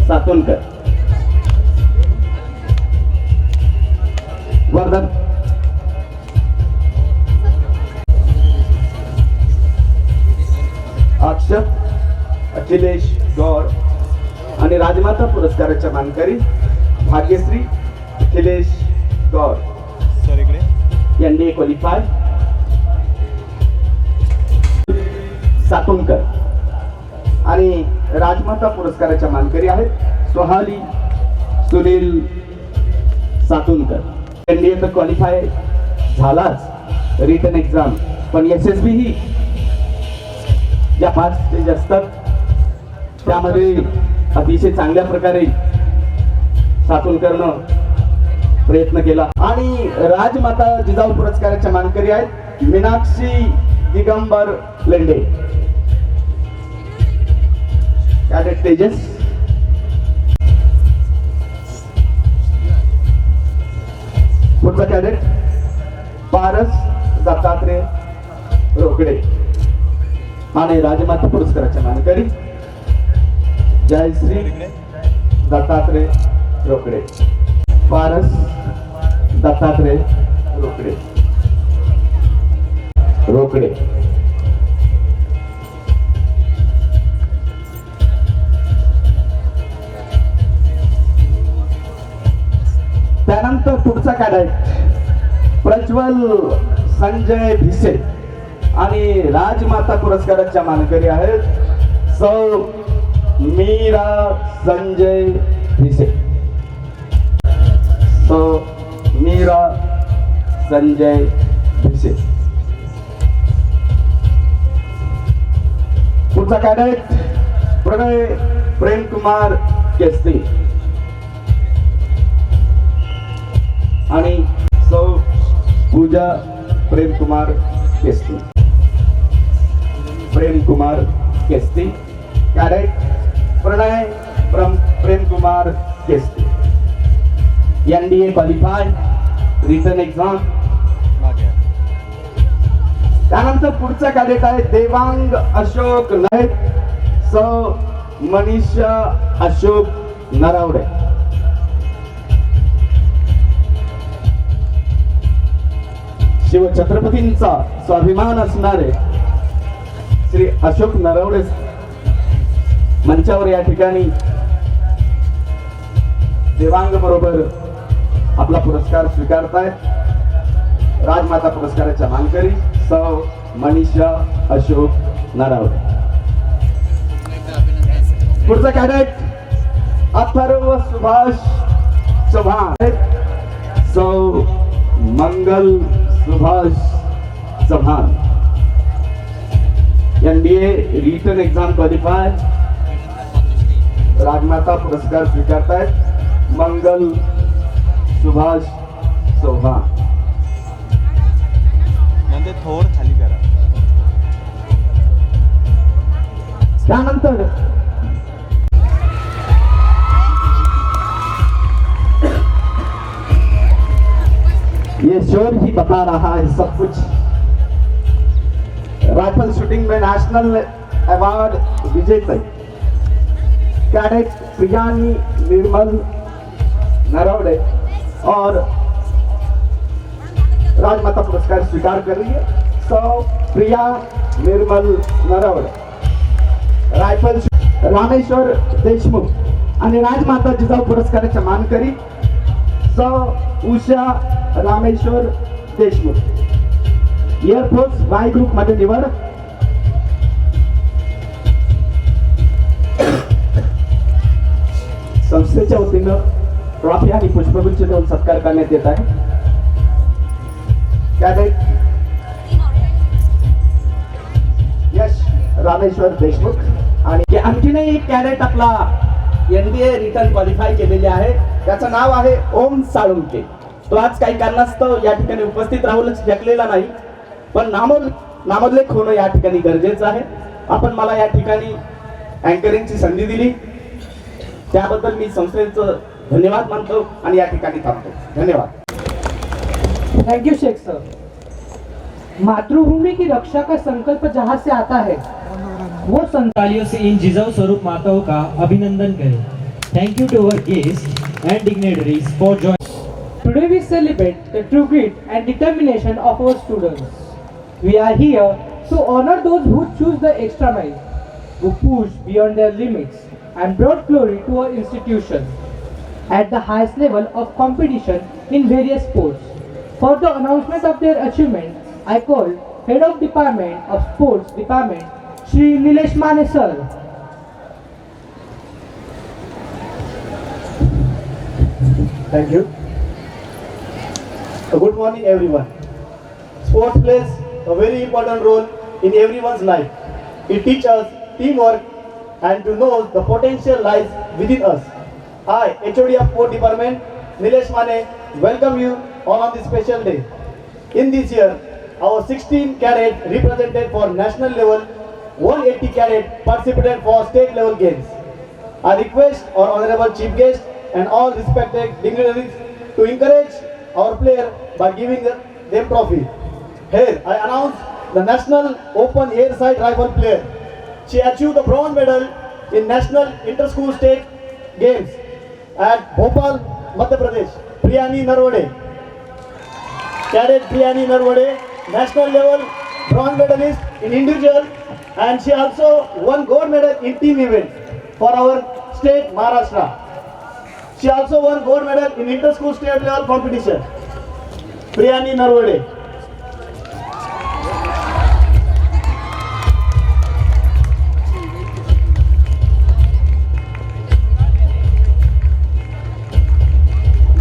[SPEAKER 11] सातुनकर. वर्धन. अक्षत अखिलेश गौर आणि राजमाता पुरस्काराच्या मानकरी भाग्यश्री अखिलेश गौर यांनी क्वालिफाय. सातुनकर आणि राजमाता पुरस्काराच्या मानकरी आहेत सोहाली सुनील सातुनकर. त्यांनी तर क्वालिफाय झालाच रिटन एक्झाम, पण SSB ही ज्या 5 स्टेज असतात त्यामध्ये अतिशय चांगल्या प्रकारे सातुनकरनं प्रयत्न केला. आणि राजमाता जिजाऊ पुरस्काराच्या मानकरी आहेत मीनाक्षी दिगंबर लेंडे. कॅडेट तेजस. पुढचा कॅडेट पारस दत्तात्रय रोकडे आणि राजमाता पुरस्काराच्या मानकरी जयश्री दत्तात्रय रोकडे. पारस दत्तात्रय रोकडे. त्यानंतर पुढचा कॅडेट प्रज्वल संजय भिसे आणि राजमाता पुरस्काराच्या मानकरी आहेत सौ मीरा संजय भिसे. सौ मीरा संजय भिसे. पुढचा कॅडेट प्रणय प्रेमकुमार केस्ती आणि सौ Pooja Premkumar Kesti. Premkumar Kesti. Cadet Pranay Premkumar Kesti. NDA qualify written exam. त्यानंतर पुढचा कॅडेट आहे देवांग अशोक नाईक सौ मनीषा अशोक नरावडे. शिवछत्रपतींचा स्वाभिमान असणारे श्री अशोक नरवडे मंचावर या ठिकाणी देवांग बरोबर आपला पुरस्कार स्वीकारतायत. राजमाता पुरस्काराच्या मानकरी सौ मनीषा अशोक नरावडे. पुढचा कॅडेट अथर्व सुभाष चव्हाण सौ Mangal Subhash Chavan. NDA written exam qualify. Rajmata पुरस्कार स्वीकारतायत मंगल सुभाष चव्हाण.
[SPEAKER 12] थोड खाली करा.
[SPEAKER 11] त्यानंतर ये शोर ही बता रहा है सब कुछ. राइफल शूटिंग में नेशनल अवार्ड विजेता कैडेट प्रियानी निर्मल नरवड़े और राजमाता पुरस्कार स्वीकार कर रही है। सो प्रिया निर्मल नरवड़े, रायफल रामेश्वर देशमुख आणि राजमाता जिजाऊ पुरस्काराचा मानकरी सौ उषा रामेश्वर देशमुख, एअरफोर्स वाय ग्रुप मध्ये निवड। संस्थेच्या वतीनं ट्रॉफी आणि पुष्पगुच्छ देऊन सत्कार करण्यात येत आहे। कॅडेट यश रामेश्वर देशमुख आणि आणखीनही एक कॅडेट आपला NDA रिटर्न क्वालिफाय केलेले आहे, त्याचं नाव आहे ओम साळुंके। तो आज काही कारणास्तव या ठिकाणी उपस्थित राहू शकलेला नाही, पण नामोल्लेख होणं या ठिकाणी गरजेचं आहे। आपण मला या ठिकाणी अँकरिंगची संधी दिली त्याबद्दल मी संस्थेचं धन्यवाद मानतो आणि या ठिकाणी थांबतो। धन्यवाद।
[SPEAKER 2] Thank you Sheikh sir. मातृभूमि की रक्षा का संकल्प जहाँ से आता है वो
[SPEAKER 3] तालियों से इन जिजाऊ स्वरूप माताओं का अभिनंदन करें। Thank you to our guest and dignitaries for joining.
[SPEAKER 2] Today we celebrate the true grit and determination of our students. We are here to honor those who choose the extra mile, who push beyond their limits and brought glory to our institution at the highest level of competition in various sports. For the announcement of their achievement, I call Head of Department of Sports Department, Shri Nilesh Mane sir.
[SPEAKER 11] Thank you. Good morning everyone. Sports plays a very important role in everyone's life. It teaches us teamwork and to know the potential lies within us. I, HOD of Sport Department, Nilesh Mane, welcome you all on this special day. In this year, our 16 cadets represented for national level, 180 cadets participated for state level games. I request our honorable chief guest and all respected dignitaries to encourage our player by giving them trophy. Here I announce the National Open Air Side Rifle player. She achieved the bronze medal in National Inter-School State Games at Bhopal, Madhya Pradesh. Priyani Narwade. Cadet Priyani Narwade, national level bronze medalist in individual, and she also won gold medal in team event for our state Maharashtra. She also won gold medal in inter-school state level competition. Priyani Narwade.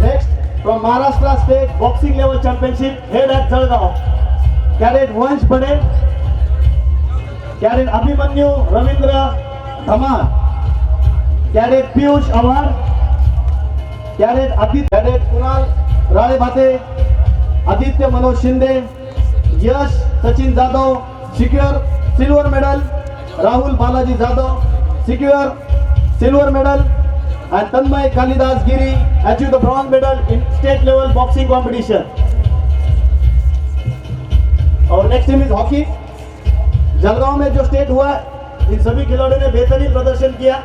[SPEAKER 11] Next, from Maharashtra State Boxing Level Championship held at Jalgaon, Cadet Vansh Bade, Cadet Abhimanyu Ravindra Dhamar, Cadet Piyush Awar, Cadet Adit, Cadet Kunal Ralebate, Aditya Manoj Shinde, Yash Sachin Jadhav, secure silver medal. Rahul Balaji Jadhav, secure silver medal. And Tanmay Kalidas Giri achieved the bronze medal in state level boxing competition. Our next team is hockey. Jalgaon में जो state हुआ, इन सभी खिलाड़ियों ने बेहतरीन प्रदर्शन किया।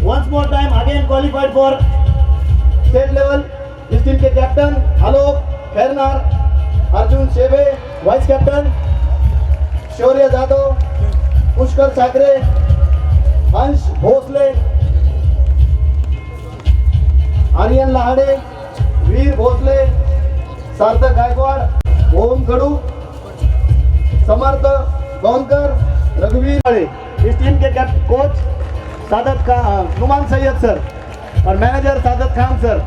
[SPEAKER 11] Once more time again qualified for state level. इस टीम के कैप्टन आलोक खैरनार, अर्जुन शेबे वाइस कैप्टन, शौर्य जादव, पुष्कर साकरे, हंस भोसले, आर्यन लहाड़े, वीर भोसले, सार्थक गायकवाड़, ओम गड़ू, समर्थ गौनकर, रघुवीर। इस टीम के कोच सादत खान, नुमान सैयद सर और मैनेजर सादत खान सर।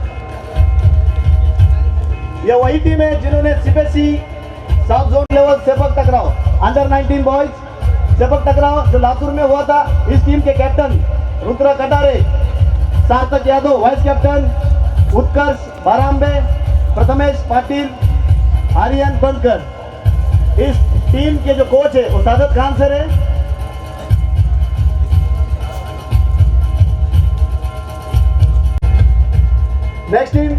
[SPEAKER 11] यह वही टीम है जिन्होंने CBSE south zone level sepak टकराव अंडर 19 बॉयज सेपक टकराव जो लातूर में हुआ था, इस टीम के कैप्टन रुद्र कटारे, सार्थक यादव वाइस कैप्टन, उत्कर्ष बारांबे, प्रथमेश पाटिल, आर्यन बनकर। इस टीम के जो कोच है वो सादत खान सर है। नेक्स्ट टीम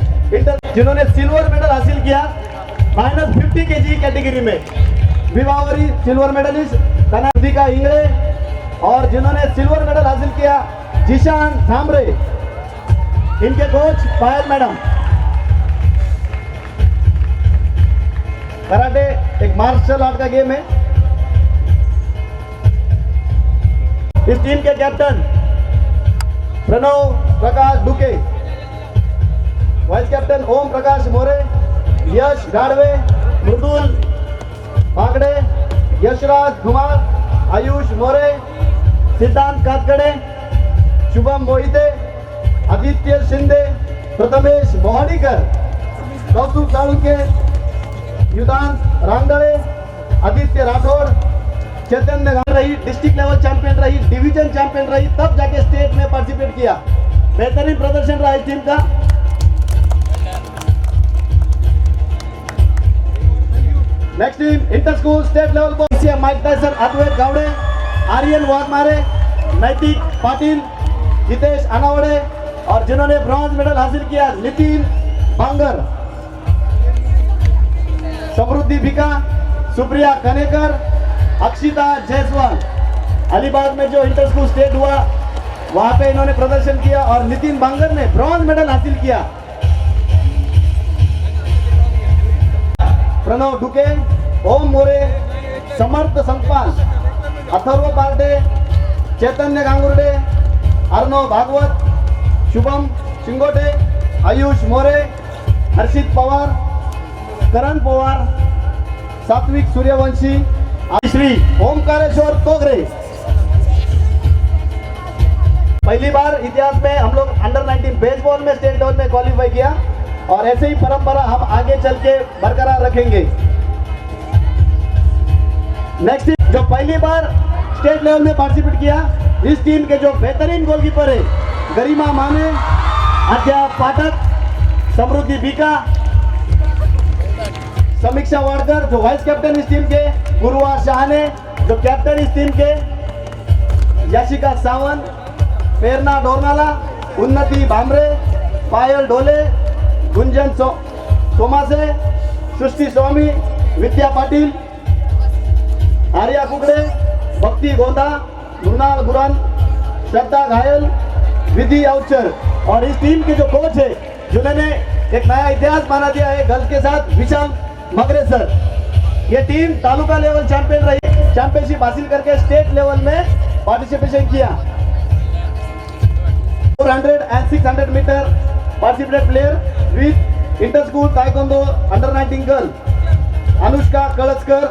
[SPEAKER 11] जिन्होंने सिल्वर मेडल हासिल किया -50 kg कैटेगरी में, विवावरी सिल्वर मेडलिस्ट कनादिका इंगळे और जिन्होंने सिल्वर मेडल हासिल किया जिशान थामरे, इनके कोच पायल मैडम। कराटे एक मार्शल आर्ट का गेम है। इस टीम के कैप्टन प्रणव प्रकाश डुके, वाइस कैप्टन ओम प्रकाश मोरे, यश गाड़वे, मृदुल पागड़े, यशराज कुमार, आयुष मोरे, सिद्धांत कातकडे, शुभम मोहिते, आदित्य शिंदे, प्रथमेश मोहनीकर, कौतुक साळुंके, युधांत रांगदळे, आदित्य राठौड़, चैतन्य रही, डिस्ट्रिक्ट लेवल चैंपियन रही, डिवीजन चैंपियन रही, तब जाके स्टेट में पार्टिसिपेट किया। बेहतरीन प्रदर्शन रहा इस टीम का। Next team inter school state level पर माइक टायसन, अद्वैत गावड़े, आर्यन वाघमारे, नैतिक पाटिल, हितेश अनावड़े और जिन्होंने ब्रॉन्ज मेडल हासिल किया नितिन बांगर, समृद्धि भिका, सुप्रिया कनेकर, अक्षिता जायसवाल। अलीबाग में जो इंटर स्कूल स्टेट हुआ वहां पे इन्होंने प्रदर्शन किया और नितिन बांगर ने ब्रॉन्ज मेडल हासिल किया। प्रणव डुके, ओम मोरे, समर्थ संपाल, अथर्व पार्टे, चैतन्य गांगुर्डे, अर्णव भागवत, शुभम शिंगोटे, आयुष मोरे, हर्षित पवार, करण पवार, सात्विक सूर्यवंशी, श्री ओमकारेश्वर तोगरे। पहली बार इतिहास में हम लोग अंडर 19 बेसबॉल में स्टेट लेवल में क्वालिफाई किया और ऐसे ही परंपरा हम आगे चल के बरकरार रखेंगे। नेक्स्ट टीम जो पहली बार स्टेट लेवल में पार्टिसिपेट किया, इस टीम के जो बेहतरीन गोलकीपर है गरिमा माने, आद्या पाठक, समृद्धि बीका, समीक्षा वाड़कर जो वाइस कैप्टन इस टीम के, गुरुआ शाहने जो कैप्टन इस टीम के, याशिका सावंत, प्रेरणा डोरनाला, उन्नति भामरे, पायल डोले, गुंजन सोमासे, सृष्टि स्वामी, विद्या पाटिल, आर्या कुकड़े, भक्ति गोंदा, मृणाल गुरान, श्रद्धा घायल, विधि अवचर और इस टीम के जो कोच है जिन्होंने एक नया इतिहास बना दिया है गर्ल्स के साथ, विशाल मगरे सर। ये टीम तालुका लेवल चैंपियन रही, चैंपियनशिप हासिल करके स्टेट लेवल में पार्टिसिपेशन किया। 400 and 600 metre participated player with inter school taekwondo under 19 girl. Anushka Kalaskar,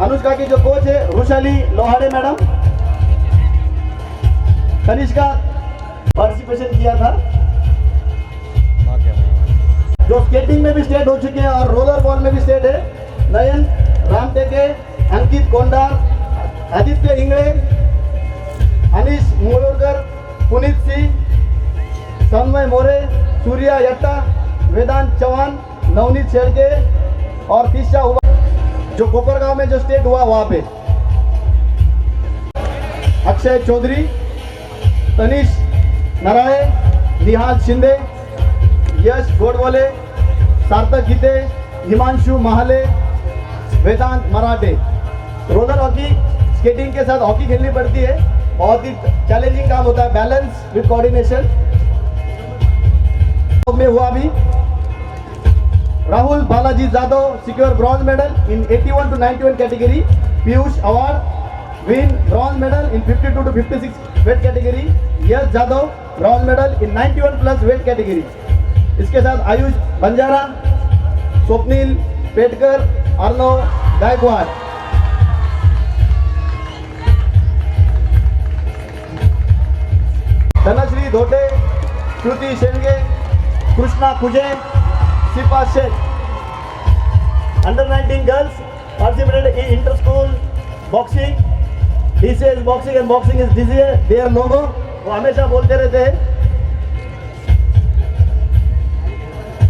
[SPEAKER 11] Anushka की जो कोच है रुशाली लोहाड़े मैडम। कनिष्का पार्टिसिपेशन किया था, जो स्केटिंग में भी स्टेट हो चुके हैं और रोलर बॉल में भी स्टेट है। नयन रामटेके, अंकित कोंडार, आदित्य इंगळे, अनिश मोलोरकर, पुनीत सिंह, तन्मय मोरे, सूर्या यट्टा, वेदांत चौहान, नवनीत शेड़के और तीशा उबा जो कोपरगांव में जो स्टेट हुआ वहां पे। अक्षय चौधरी, तनिष नराळे, निहाल शिंदे, यश गोडबोले, सार्थक गीते, हिमांशु महाले, वेदांत मराठे। रोलर हॉकी स्केटिंग के साथ हॉकी खेलनी पड़ती है, बहुत ही चैलेंजिंग काम होता है, बैलेंस विद कोऑर्डिनेशन में हुआ भी। Rahul Balaji Jadhav secure bronze medal in 81 to 91 category. Piyush award win bronze medal in 52 to 56 weight category. Yash Jadhav bronze medal in 91 plus weight category. इसके साथ Ayush Banjara, Swapnil Petkar, Arnav Gaekwad. Dhanashree Dhote, Shruti Shenge, Krishna Kuje, Shipa Shaikh. Under 19 girls participated in inter school boxing. DCA is boxing and boxing is DCA. Their logo वो हमेशा बोलते रहते हैं।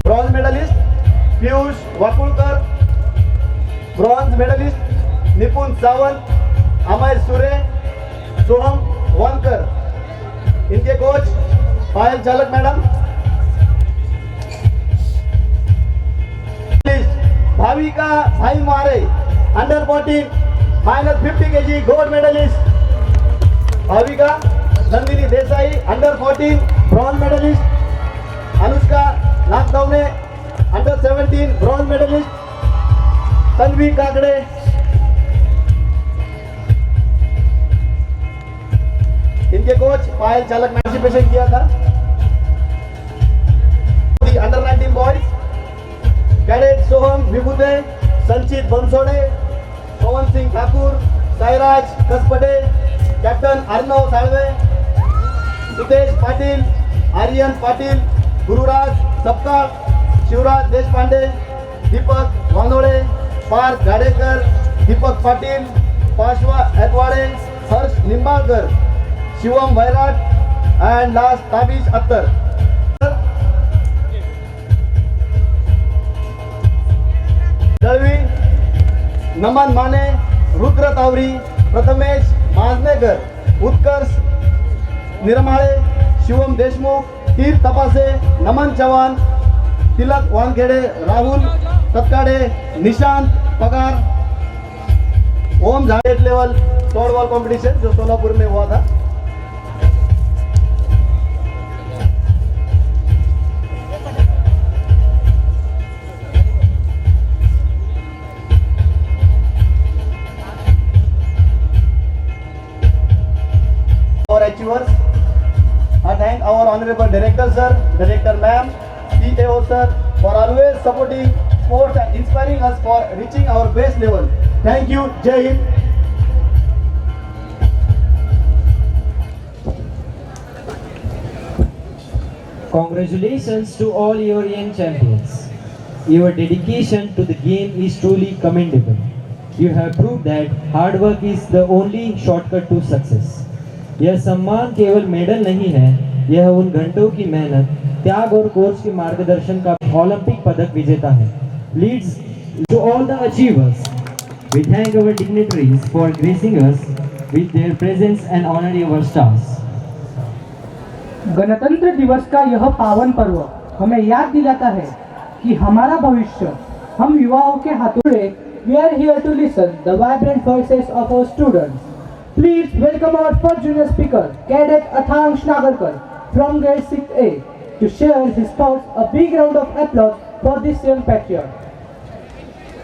[SPEAKER 11] Bronze medalist Piyush Wakulkar, bronze medalist Nipun Sawant, Amay सुरे, सोहम वानकर। इनके coach Payal चालक मैडम। भाविका भाई मारे, Under 14 minus 50 kg gold medalist. Bhavika Nandini Desai, Under 14 bronze medalist. Anushka Nakdawne, Under 17 bronze medalist. Tanvi Kagde. इनके कोच पायल चालक ने पार्टिसिपेशन किया था. Under 19 boys, cadet Soham Vibhute, Sanchit Bansode, Pawan Singh Thakur, Sairaj Kaspate, captain Arnav Salve, Sutesh Patil, Aryan Patil, Gururaj Sapkal, Shivraj Deshpande, Deepak Wandole, Parth Gadekar, Deepak Patil, Pashwa Aitwade, Harsh Nimbalkar, Shivam Vairat and last Tabish Attar. Dalvi, Naman Mane, Rudra Tawari, Prathamesh माजनेकर, उत्कर्ष निरमाळे, शिवम देशमुख, तीर तपासे, नमन चव्हाण, तिलक वानखेडे, राहुल तत्काडे, निशांत पगार, ओम झाड़ेट लेवल फ्लोरबॉल कंपटीशन जो सोलापुर में हुआ था. Our achievers, I thank our honorable director sir, director ma'am, PAO sir for always supporting sports and inspiring us for reaching our best level. Thank you. Jai Hind.
[SPEAKER 3] Congratulations to all your young champions. Your dedication to the game is truly commendable. You have proved that hard work is the only shortcut to success. यह सम्मान केवल medal नहीं है, यह उन घंटों की मेहनत, त्याग और कोच के मार्गदर्शन का ओलंपिक पदक विजेता है. Leads to all the achievers. We thank our dignitaries for gracing us with their presence and honor our stars.
[SPEAKER 2] गणतंत्र दिवस का यह पावन पर्व हमें याद दिलाता है कि हमारा भविष्य हम युवाओं के हाथों में. We are here to listen the vibrant voices of our students. Please welcome our first junior speaker, Cadet Athansh Nagarkar from grade 6A to share his thoughts. A big round of applause for this young patriot.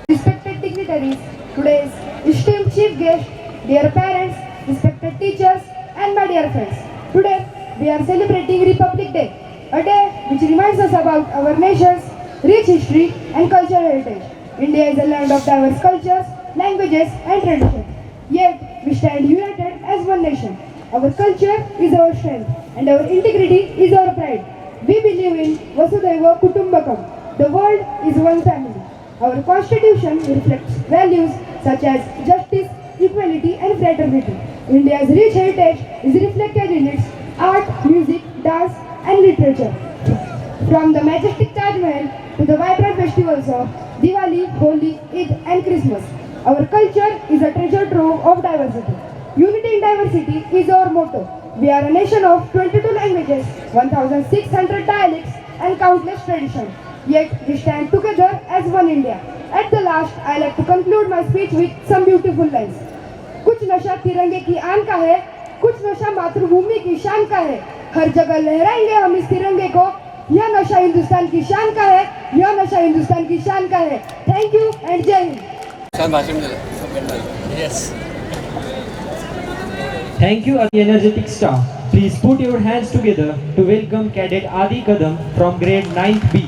[SPEAKER 4] Respected dignitaries, today's esteemed chief guest, dear parents, respected teachers, and my dear friends. Today we are celebrating Republic Day, a day which reminds us about our nation's rich history and cultural heritage. India is a land of diverse cultures, languages, and traditions. Yet we stand united as one nation. Our culture is our strength, and our integrity is our pride. We believe in Vasudhaiva Kutumbakam. The world is one family. Our constitution reflects values such as justice, equality, and fraternity. India's rich heritage is reflected in its art, music, dance, and literature. From the majestic Taj Mahal to the vibrant festivals of Diwali, Holi, Eid, and Christmas, our culture is a treasure trove of diversity. Unity in diversity is our motto. We are a nation of 22 languages, 1,600 dialects, and countless traditions. Yet we stand together as one India. At the last, I like to conclude my speech with some beautiful lines. कुछ नशा तिरंगे की आन का है, कुछ नशा मातृभूमि की शान का है. हर जगह लहराएंगे हम इस तिरंगे को. यह नशा हिंदुस्तान की शान का है, यह नशा हिंदुस्तान की शान का है. थैंक यू एंड जय Hind.
[SPEAKER 3] Yes. Thank you, energetic staff. Please put your hands together to welcome Cadet Adi Kadam from grade 9th B.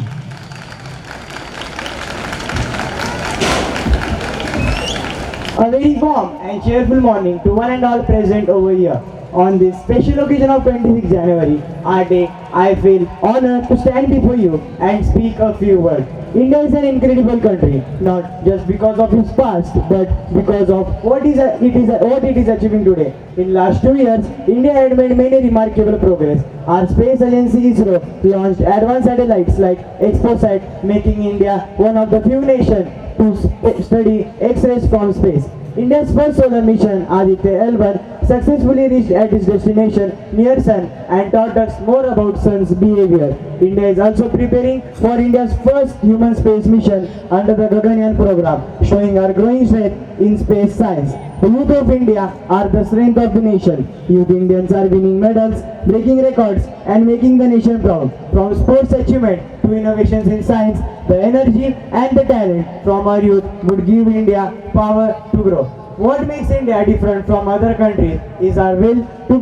[SPEAKER 13] A very warm and cheerful morning to one and all present over here. On this special occasion of 26 January, our day, I feel honored to stand before you and speak a few words. India is an incredible country, not just because of its past, but because of what it is achieving today. In last 2 years, India had made many remarkable progress. Our space agency ISRO launched advanced satellites like XPOSat, making India one of the few nations to study X-rays from space. India's first solar mission, Aditya L1, successfully reached at its destination near Sun and taught us more about Sun's behavior. India is also preparing for India's first human space mission under the Gaganyaan program, showing our growing strength in space science. The youth of India are the strength of the nation. Youth Indians are winning medals, breaking records and making the nation proud. From sports achievement to innovations in science, the energy and the talent from our youth would give India power to grow. What makes India different from other countries is our will to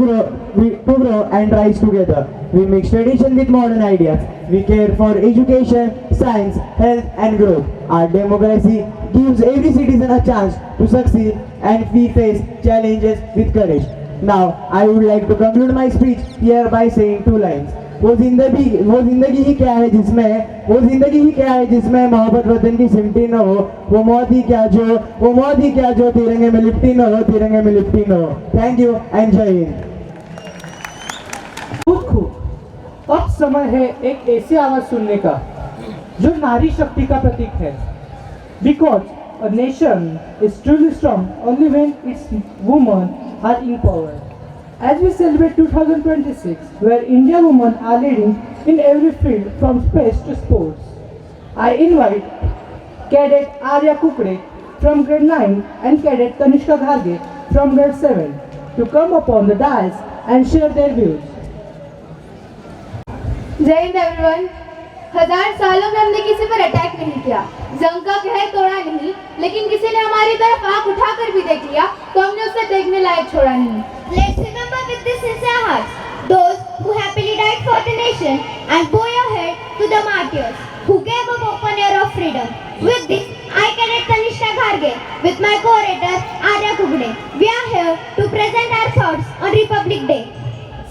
[SPEAKER 13] grow and rise together. We mix tradition with modern ideas. We care for education, science, health and growth. Our democracy gives every citizen a chance to succeed and we face challenges with courage. Now, I would like to conclude my speech here by saying two lines. वो जिंदगी ही क्या है जिसमें मोहब्बत वतन की सिमटी न हो, वो मौत ही क्या जो तिरंगे में लिपटी न हो. Thank you and जय हिंद.
[SPEAKER 2] खूब अब समय है एक ऐसी आवाज सुनने का जो नारी शक्ति का प्रतीक है. Because a nation is truly strong only when its women are empowered. As we celebrate 2026, where Indian women are leading in every field from space to sports, I invite Cadet Arya Kukre from grade 9 and Cadet Tanishka Gharge from grade 7 to come upon the dais and share their views.
[SPEAKER 4] जय Hind everyone. 1000 सालों में हमने किसी पर attack नहीं किया, जंग का कहर तोड़ा नहीं, लेकिन किसी ने हमारी तरफ आंख उठाकर भी देख लिया तो हमने उसे देखने लायक छोड़ा नहीं.
[SPEAKER 14] Let's remember with this sincere hearts those who happily died for the nation and bow your head to the martyrs who gave up open air of freedom. With this, I Cadet Tanishka Gharge with my co-orator Arya Kugde. We are here to present our thoughts on Republic Day.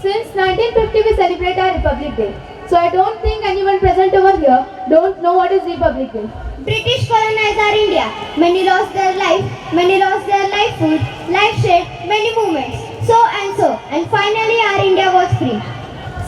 [SPEAKER 4] Since 1950 we celebrate our Republic Day. So I don't think anyone present over here don't know what is Republic Day.
[SPEAKER 14] British colonized our India. Many lost their life, many lost their livelihood, life shed many movements. So, and finally our India was free.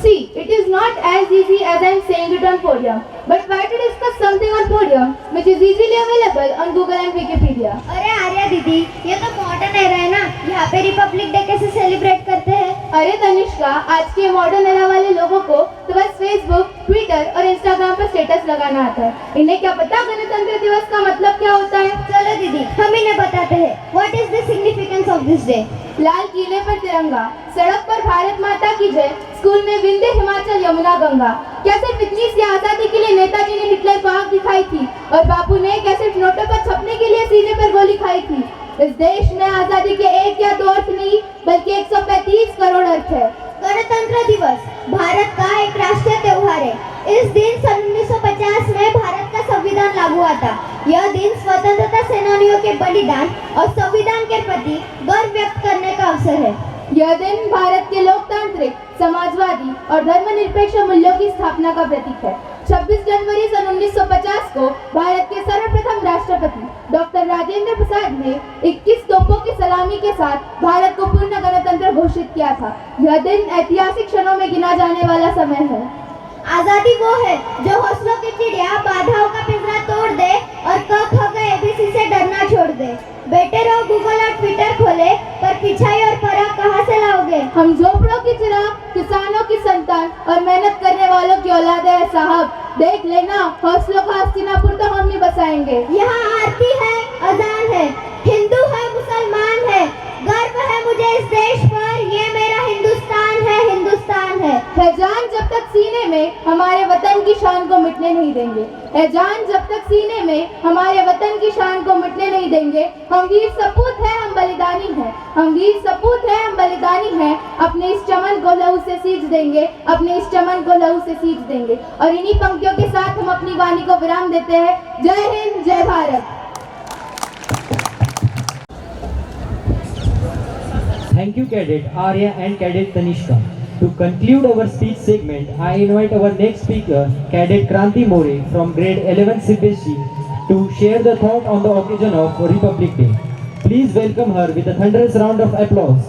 [SPEAKER 4] See, it is not as easy as I am saying it on podium, but try to discuss something on podium which is easily available on Google and Wikipedia.
[SPEAKER 14] अरे आर्या दीदी, ये तो modern era है ना, यहाँ पे Republic day कैसे celebrate करते हैं?
[SPEAKER 4] अरे तनिष्का, आज के मॉडर्न एरा वाले लोगों को तो बस फेसबुक, ट्विटर और इंस्टाग्राम पर स्टेटस लगाना आता है. इन्हें क्या पता गणतंत्र दिवस का मतलब क्या होता है?
[SPEAKER 14] चलो दीदी, हम इन्हें बताते हैं. What is the significance of this day?
[SPEAKER 4] लाल किले पर तिरंगा, सड़क पर भारत माता की जय, स्कूल में विंध्य हिमाचल यमुना गंगा. क्या सिर्फ इतनी सी आजादी के लिए नेताजी ने हिटलर को आंख दिखाई थी और बापू ने क्या सिर्फ नोटों पर छपने के लिए सीने पर गोली खाई थी? इस देश में आजादी के एक या दो अर्थ नहीं बल्कि 135 करोड़ अर्थ है.
[SPEAKER 14] गणतंत्र दिवस भारत का एक राष्ट्रीय त्योहार है. इस दिन सन 1950 में भारत का संविधान लागू हुआ था. यह दिन स्वतंत्रता सेनानियों के बलिदान और संविधान के प्रति गर्व व्यक्त करने का अवसर है.
[SPEAKER 4] यह दिन भारत के लोकतांत्रिक, समाजवादी और धर्मनिरपेक्ष मूल्यों की स्थापना का प्रतीक है. 26 जनवरी सन 1950 को भारत के सर्वप्रथम राष्ट्रपति डॉक्टर राजेंद्र प्रसाद ने 21 तोपों की सलामी के साथ भारत को पूर्ण गणतंत्र घोषित किया था. यह दिन ऐतिहासिक क्षणों में गिना जाने वाला समय है.
[SPEAKER 14] आजादी वो है जो हौसलों की चिड़िया बाधाओं का पिंजरा तोड़ दे और क ख ग एबीसी से डरना छोड़ दे. बेटे रहो गूगल और ट्विटर खोले, पर पिछाई और पराग कहाँ से लाओगे?
[SPEAKER 4] हम झोपड़ों की चिराग, किसानों की संतान और मेहनत करने वालों की औलाद है साहब. देख लेना, हौसलों का हस्तिनापुर तो हम ही बसाएंगे.
[SPEAKER 14] यहाँ आरती है, अजान है, हिंदू है, मुसलमान है, गर्व है मुझे इस देश पर, ये मेरा हिंदुस्तान है, हिंदुस्तान है.
[SPEAKER 4] है जान जब तक सीने में हमारे वतन की शान को मिटने नहीं देंगे. है जान जब तक सीने में हमारे वतन की शान को मिटने नहीं देंगे. हम वीर सपूत हैं, हम बलिदानी हैं. हम वीर सपूत हैं, हम बलिदानी हैं. अपने इस चमन को लहू से सींच देंगे, अपने इस चमन को लहू से सींच देंगे. और इन्हीं पंक्तियों के साथ हम अपनी वाणी को विराम देते हैं. जय हिंद, जय Bharat.
[SPEAKER 3] Thank you, Cadet Arya and Cadet Tanishka. To conclude our speech segment, I invite our next speaker, Cadet Kranti More from grade 11 CBSE, to share the thought on the occasion of Republic Day. Please welcome her with a thunderous round of applause.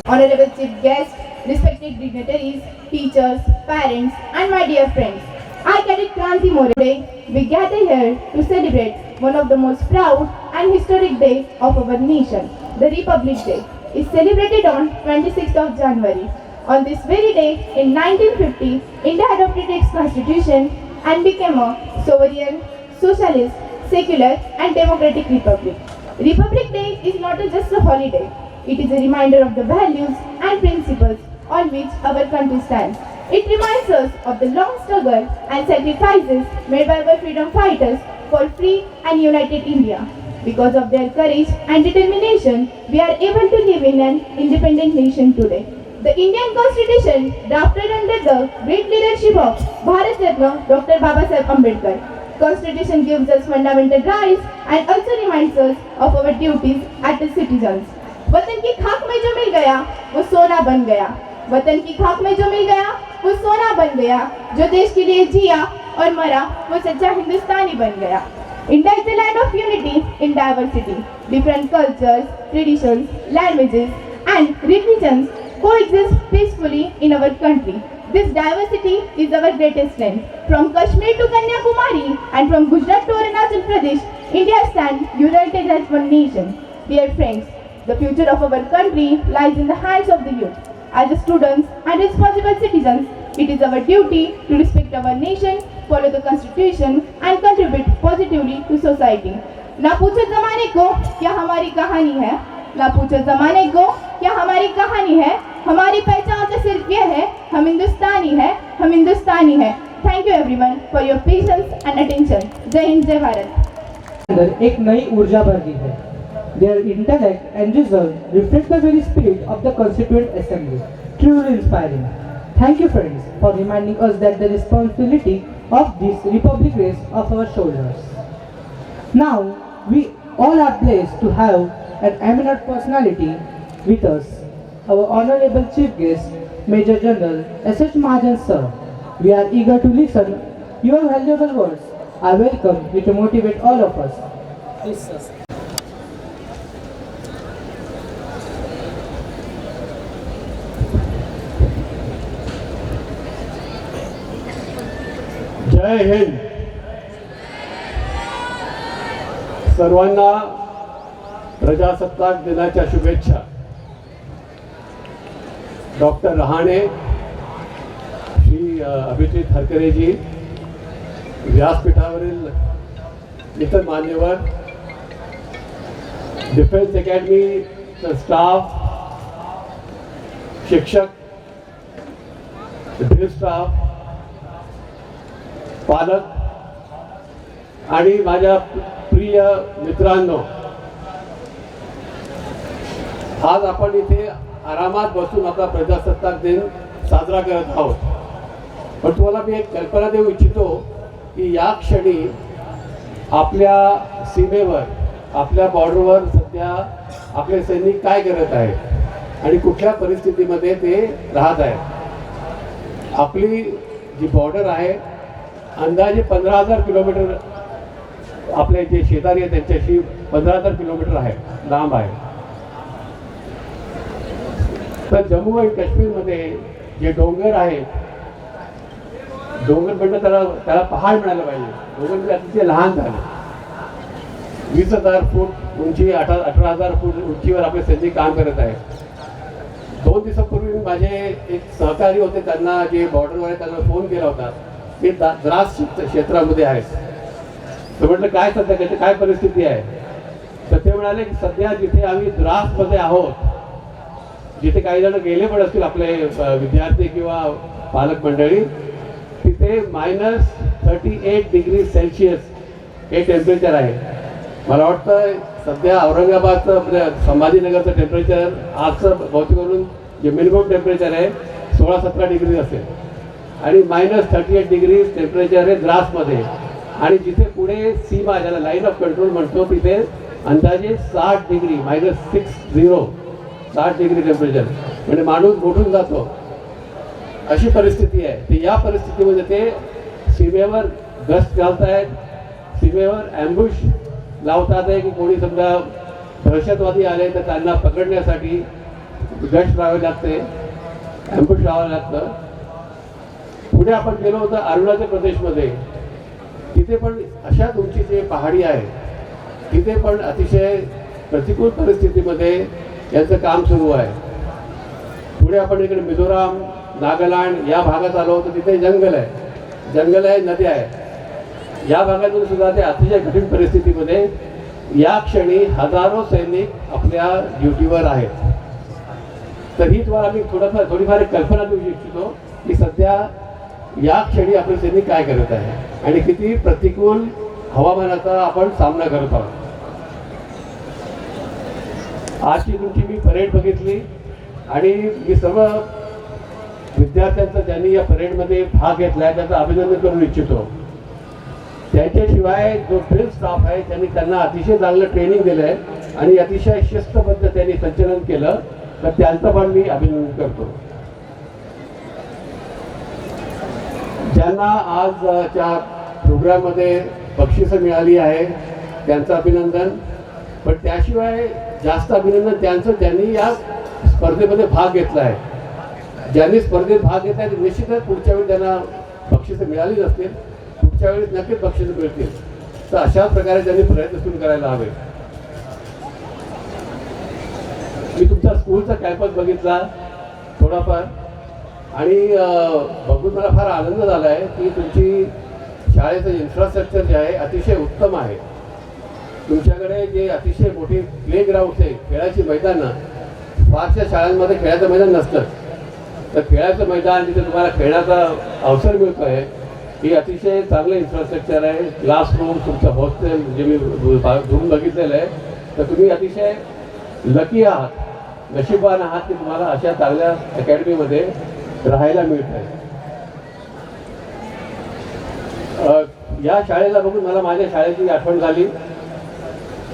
[SPEAKER 4] Honorable Chief Guest, respected dignitaries, teachers, parents, and my dear friends. I, Cadet Kranti More, today we gather here to celebrate one of the most proud and historic days of our nation, the Republic Day, is celebrated on 26th of January. On this very day, in 1950, India adopted its constitution and became a sovereign, socialist, secular and democratic republic. Republic Day is not just a holiday. It is a reminder of the values and principles on which our country stands. It reminds us of the long struggle and sacrifices made by our freedom fighters for free and united India. Because of their courage and determination, we are able to live in an independent nation today. The Indian Constitution, drafted under the great leadership of Bharat Ratna Dr. Babasaheb Ambedkar. Constitution gives us fundamental rights and also reminds us of our duties as citizens. वतन की खाक में जो मिल गया वो सोना बन गया. वतन की खाक में जो मिल गया वो सोना बन गया. जो देश के लिए जिया और मरा वो सच्चा हिंदुस्तानी बन गया. India is the land of unity in diversity. Different cultures, traditions, languages and religions coexist peacefully in our country. This diversity is our greatest strength. From Kashmir to Kanyakumari and from Gujarat to Arunachal Pradesh, India stands united as one nation. Dear friends, the future of our country lies in the hands of the youth. As students and responsible citizens, it is our duty to respect our nation, follow the constitution and contribute positively to society. ना पूछो जमाने को क्या हमारी कहानी है, ना पूछो जमाने को क्या हमारी कहानी है. हमारी पहचान तो सिर्फ ये है, हम हिंदुस्तानी है, हम हिंदुस्तानी है. Thank you everyone for your patience and attention. जय हिंद, जय भारत.
[SPEAKER 2] अंदर एक नई ऊर्जा भर दी है. Their intellect and resolve reflect the very spirit of the Constituent Assembly. Truly inspiring. Thank you friends for reminding us that the responsibility of this republic rests of our shoulders. Now we all are blessed to have an eminent personality with us, our honorable chief guest, Major General S.H. Mahajan sir. We are eager to listen your valuable words. I welcome you to motivate all of us. Please sir.
[SPEAKER 15] जय हिंद. सर्वांना प्रजासत्ताक दिनाच्या शुभेच्छा. Doctor Rahane, Shri Abhijit हरकरेजी, व्यासपीठावरील इतर मान्यवर, defence अकॅडमीचा staff, शिक्षक, drill staff, पालक आणि माझ्या प्रिय मित्रांनो, आज आपण इथे आरामात बसून आपला प्रजासत्ताक दिन साजरा करत आहोत. पण तुम्हाला मी एक कल्पना देऊ इच्छितो की या क्षणी आपल्या सीमेवर, आपल्या बॉर्डरवर सध्या आपले सैनिक काय करत आहेत आणि कुठल्या परिस्थितीमध्ये ते राहत आहेत. आपली जी बॉर्डर आहे अंदाजे 15,000 किलोमीटर, आपले जे शेजारी आहेत त्यांच्याशी 15,000 किलोमीटर आहे, लांब आहे. तर जम्मू आणि काश्मीरमध्ये जे डोंगर आहेत, डोंगर म्हणलं त्याला पहाड मिळालं पाहिजे. डोंगर म्हणजे अतिशय लहान झाले. 20,000 फूट उंची, 18,000 फूट उंचीवर आपले सैनिक काम करत आहेत. 2 दिवसापूर्वी माझे एक सहकारी होते, त्यांना जे बॉर्डरवर आहे त्यांना फोन केला होता. ते द्रास क्षेत्रामध्ये आहेत. तर म्हटलं काय सध्या त्याची काय परिस्थिती आहे. तर ते म्हणाले की सध्या जिथे आम्ही द्रासमध्ये आहोत, जिथे काही जण गेले पण असतील आपले विद्यार्थी किंवा पालक मंडळी, तिथे -38 डिग्री सेल्सिअस हे टेम्परेचर आहे. मला वाटतं सध्या औरंगाबादचं संभाजीनगरचं टेम्परेचर आजचं बहुतेक करून जे मिनिमम टेम्परेचर आहे 16-17 डिग्री असेल आणि -38 डिग्री टेम्परेचर आहे द्रासमध्ये. आणि जिथे पुढे सीमा ज्याला लाईन ऑफ कंट्रोल म्हणतो तिथे अंदाजे 60 डिग्री -60 डिग्री टेम्परेचर, म्हणजे माणूस गोठून जातो अशी परिस्थिती आहे. तर या परिस्थितीमध्ये ते सीमेवर गस्त घालत आहेत, सीमेवर ॲम्बुश लावतात आहे की कोणी समजा दहशतवादी आले तर त्यांना पकडण्यासाठी गस्त लावावी लागते, ॲम्बुश लावावं लागतं. पुढे आपण गेलो होतो अरुणाचल प्रदेशमध्ये, तिथे पण अशाच उंचीचे पहाडी आहे, तिथे पण अतिशय प्रतिकूल परिस्थितीमध्ये यांचं काम सुरू आहे. पुढे आपण इकडे मिझोराम, नागालँड या भागात आलो तर तिथे जंगल आहे, नद्या आहे. या भागातून सुद्धा ते अतिशय कठीण परिस्थितीमध्ये या क्षणी हजारो सैनिक आपल्या ड्युटीवर आहेत. तर ही तुम्हाला मी थोडीफार एक कल्पना देऊ इच्छितो की सध्या या क्षणी आपले सैनिक काय करत आहे आणि किती प्रतिकूल हवामानाचा आपण सामना करत आहोत. आजची तुमची मी परेड बघितली आणि मी सर्व विद्यार्थ्यांचा ज्यांनी या परेडमध्ये भाग घेतला आहे त्याचं अभिनंदन करू इच्छितो. त्यांच्याशिवाय जो ड्रिल स्टाफ आहे त्यांना अतिशय चांगलं ट्रेनिंग दिलं आहे आणि अतिशय शिस्तबद्ध त्यांनी संचलन केलं, तर त्यांचं पण मी अभिनंदन करतो. ज्यांना आजच्या प्रोग्राममध्ये बक्षिसं मिळाली आहे त्यांचं अभिनंदन, पण त्याशिवाय जास्त अभिनंदन त्यांचं ज्यांनी या स्पर्धेमध्ये भाग घेतला आहे. ज्यांनी स्पर्धेत भाग घेतला आहे निश्चितच पुढच्या वेळी त्यांना बक्षिसं मिळाली नसतील, पुढच्या वेळेस नक्कीच बक्षिसं मिळतील. तर अशा प्रकारे त्यांनी प्रयत्न सुरू करायला हवे. मी तुमचा स्कूलचा कॅम्पस बघितला थोडाफार आणि बघून मला फार आनंद झाला आहे की तुमची शाळेचं इन्फ्रास्ट्रक्चर जे आहे अतिशय उत्तम आहे. तुमच्याकडे जे अतिशय मोठी प्ले ग्राउंड्स आहे, खेळाची मैदानं, फारशा शाळांमध्ये खेळाचं मैदान नसतं. तर खेळाचं मैदान जिथे तुम्हाला खेळण्याचा अवसर मिळतो आहे ही अतिशय चांगलं इन्फ्रास्ट्रक्चर आहे. क्लासरूम, तुमचं हॉस्टेल जे मी रूम बघितलेलं आहे, तर तुम्ही अतिशय लकी आहात, नशीबवान आहात की तुम्हाला अशा चांगल्या अकॅडमीमध्ये राहायला मिळत आहे. या शाळेला बघून मला माझ्या शाळेची आठवण झाली.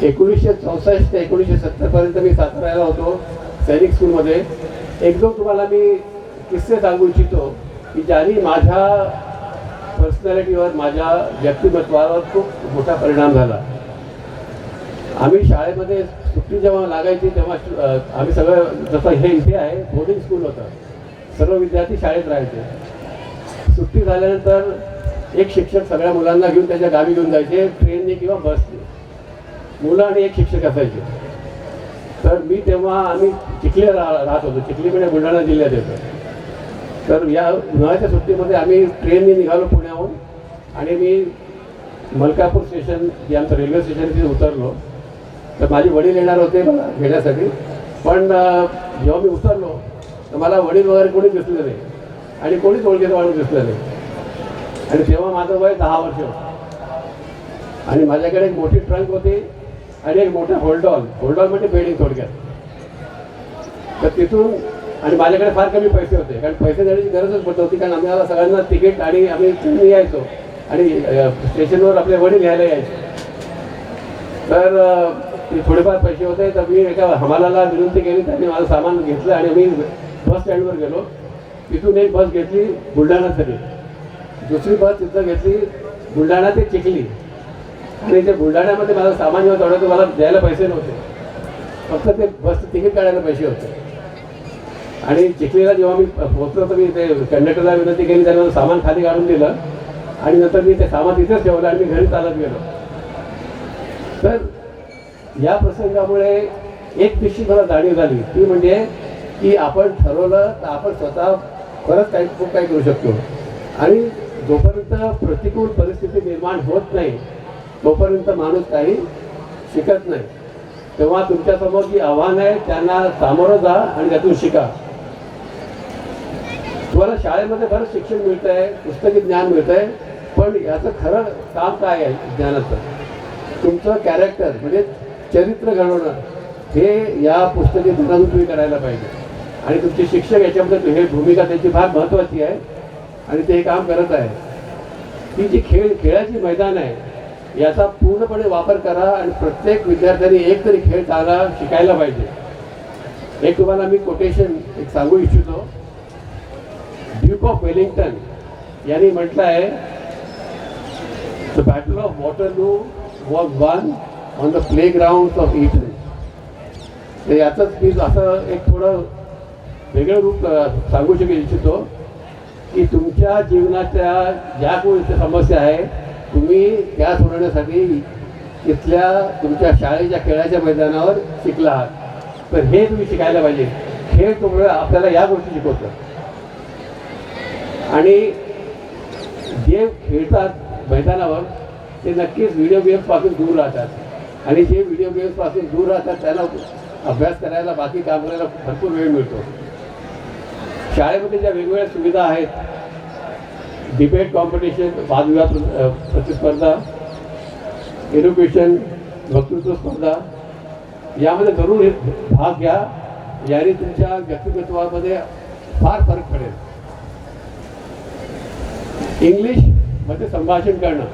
[SPEAKER 15] 1964 ते 1970 पर्यंत मी साताऱ्याला होतो सैनिक स्कूलमध्ये. एकदम तुम्हाला मी किस्से सांगू इच्छितो की ज्यांनी माझ्या पर्सनॅलिटीवर, माझ्या व्यक्तिमत्वावर खूप मोठा परिणाम झाला. आम्ही शाळेमध्ये सुट्टी जेव्हा लागायची तेव्हा आम्ही सगळं, जसं हे इथे आहे बोर्डिंग स्कूल होतं, सर्व विद्यार्थी शाळेत राहायचे. सुट्टी झाल्यानंतर एक शिक्षक सगळ्या मुलांना घेऊन त्याच्या गावी घेऊन जायचे, ट्रेनने किंवा बसने. मुलं आणि एक शिक्षक असायचे. तर मी तेव्हा आम्ही चिखली राहत होतो, चिखली म्हणजे बुलढाणा जिल्ह्यात येतो. तर या उन्हाळ्याच्या सुट्टीमध्ये आम्ही ट्रेनने निघालो पुण्याहून आणि मी मलकापूर स्टेशन जे आमचं रेल्वे स्टेशन तिथे उतरलो. तर माझे वडील येणार होते मला घेण्यासाठी, पण जेव्हा मी उतरलो तर मला वडील वगैरे कोणी दिसले नाही आणि कोणीच ओळखीचं माणूस दिसलं नाही. आणि तेव्हा माझं वय 10 वर्ष होतं आणि माझ्याकडे एक मोठी ट्रंक होती आणि एक मोठा होल्डॉल म्हणजे बेडिंग थोडक्यात. तर तिथून आणि माझ्याकडे फार कमी पैसे होते, कारण पैसे देण्याची गरजच पडत होती, कारण आम्हाला सगळ्यांना तिकीट आणि आम्ही ट्रेनने यायचो आणि स्टेशनवर आपले वडील घ्यायला यायचे. तर थोडेफार पैसे होते. तर मी एका हमालाला विनंती केली, त्यांनी माझं सामान घेतलं आणि मी बस स्टँडवर गेलो. तिथून एक बस घेतली बुलढाणासाठी, दुसरी बस तिथं घेतली बुलढाणा ते चिखली. आणि ते बुलढाण्यामध्ये माझं सामान जेव्हा चढवतो मला द्यायला पैसे नव्हते, फक्त ते बसचं तिकीट काढायला पैसे होते. आणि चिखलीला जेव्हा मी पोहोचलो तर मी ते कंडक्टरला विनंती केली, त्याने माझं सामान खाली काढून दिलं आणि नंतर मी ते सामान तिथेच ठेवलं आणि मी घरी चालत गेलो. तर या प्रसंगामुळे एक निश्चित मला जाणीव झाली, ती म्हणजे की आपण ठरवलं तर आपण स्वतः परत खूप काही करू शकतो. आणि जोपर्यंत प्रतिकूल परिस्थिती निर्माण होत नाही तोपर्यंत माणूस काही शिकत नाही. तेव्हा तुमच्यासमोर जी आव्हानं आहे त्यांना सामोरं जा आणि त्यातून शिका. तुम्हाला शाळेमध्ये बरंच शिक्षण मिळतं आहे, पुस्तकी ज्ञान मिळतं आहे, पण याचं खरं काम काय आहे ज्ञानाचं? तुमचं कॅरेक्टर म्हणजे चरित्र घडवणं हे या पुस्तकी ज्ञानातून तुम्ही करायला पाहिजे. आणि तुमचे शिक्षक याच्यामध्ये हे भूमिका त्यांची फार महत्त्वाची आहे आणि ते हे काम करत आहे. ही जी खेळाची मैदान आहे याचा पूर्णपणे वापर करा आणि प्रत्येक विद्यार्थ्यांनी एक तरी खेळ चांगला शिकायला पाहिजे. एक तुम्हाला मी कोटेशन एक सांगू इच्छितो. ड्यूक ऑफ वेलिंग्टन यांनी म्हटलं आहे, the battle of Waterloo was won on the playground of Eton. तर याचंच मी असं एक थोडं वेगळं रूप सांगू इच्छितो की तुमच्या जीवनाच्या ज्या कोणत्या समस्या आहे तुम्ही त्या सोडवण्यासाठी तिथल्या तुमच्या शाळेच्या खेळाच्या मैदानावर शिकला आहात. तर हे तुम्ही शिकायला पाहिजे. खेळ तुम्हाला आपल्याला या गोष्टी शिकवतं. आणि जे खेळतात मैदानावर ते नक्कीच व्हिडिओ गेम्सपासून दूर राहतात. आणि जे व्हिडिओ गेम्सपासून दूर राहतात त्यांना अभ्यास करायला, बाकी काम करायला भरपूर वेळ मिळतो. शाळेमध्ये ज्या वेगवेगळ्या सुविधा आहेत, डिबेट कॉम्पिटिशन, वादविवाद प्रतिस्पर्धा, एज्युकेशन, वक्तृत्व स्पर्धा, यामध्ये जरूर भाग घ्या. याने तुमच्या व्यक्तिमत्वामध्ये फार फरक पडेल. इंग्लिशमध्ये संभाषण करणं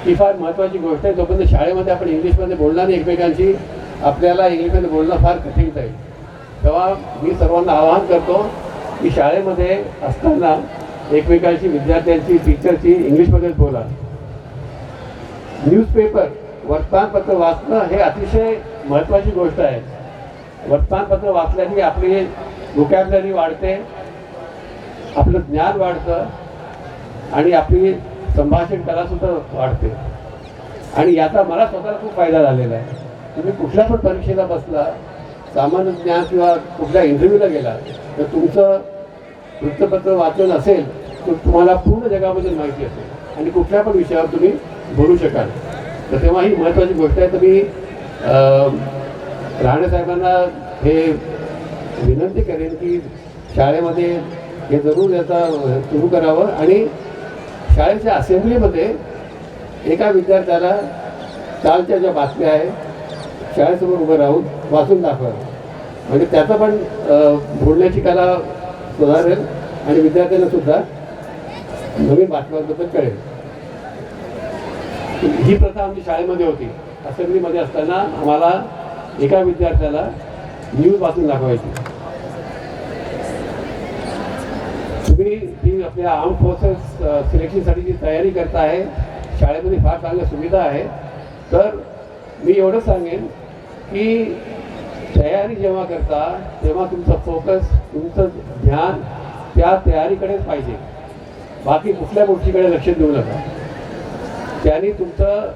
[SPEAKER 15] ही फार महत्त्वाची गोष्ट आहे. जोपर्यंत शाळेमध्ये आपण इंग्लिशमध्ये बोलणार नाही एकमेकांशी, आपल्याला इंग्लिशमध्ये बोलणं फार कठीण जाईल. तेव्हा मी सर्वांना आवाहन करतो की शाळेमध्ये असताना एकमेकांशी, विद्यार्थ्यांची, टीचरची इंग्लिशमध्येच बोला. न्यूजपेपर, वर्तमानपत्र वाचणं हे अतिशय महत्त्वाची गोष्ट आहे. वर्तमानपत्र वाचल्याने आपली व्होकॅब्युलरी वाढते, आपलं ज्ञान वाढतं आणि आपली संभाषण कलासुद्धा वाढते. आणि याचा मला स्वतःला खूप फायदा झालेला आहे. तुम्ही कुठल्या पण परीक्षेला बसला, सामान्य ज्ञान किंवा कुठल्या इंटरव्ह्यूला गेला, तर तुमचं वृत्तपत्र वाचन असेल तर तुम्हाला पूर्ण जगाबद्दल माहिती असेल आणि कुठल्या पण विषयावर तुम्ही बोलू शकाल. तर तेव्हा ही महत्त्वाची गोष्ट आहे. तर मी राणे साहेबांना हे विनंती करेन की शाळेमध्ये हे जरूर याचा सुरू करावं. आणि शाळेच्या असेंब्लीमध्ये एका विद्यार्थ्याला कालच्या ज्या बातम्या आहे शाळेसमोर उभं राहून वाचून दाखवावं. म्हणजे त्याचा पण बोलण्याची कला सुधारेल आणि विद्यार्थ्यांना सुद्धा नवीन बातम्यांबद्दल कळेल. ही प्रथा आमच्या शाळेमध्ये होती. असेंब्लीमध्ये असताना आम्हाला एका विद्यार्थ्याला न्यूज वाचून दाखवायची. तुम्ही जी आपल्या आर्म फोर्सेस सिलेक्शनसाठी जी तयारी करता आहे, शाळेमध्ये फार चांगल्या सुविधा आहे. तर मी एवढंच सांगेन की तयारी जेव्हा करता तेव्हा तुमचं फोकस, तुमचं ध्यान त्या तयारीकडेच पाहिजे. बाकी कुठल्या गोष्टीकडे लक्ष देऊ नका. त्याने तुमचं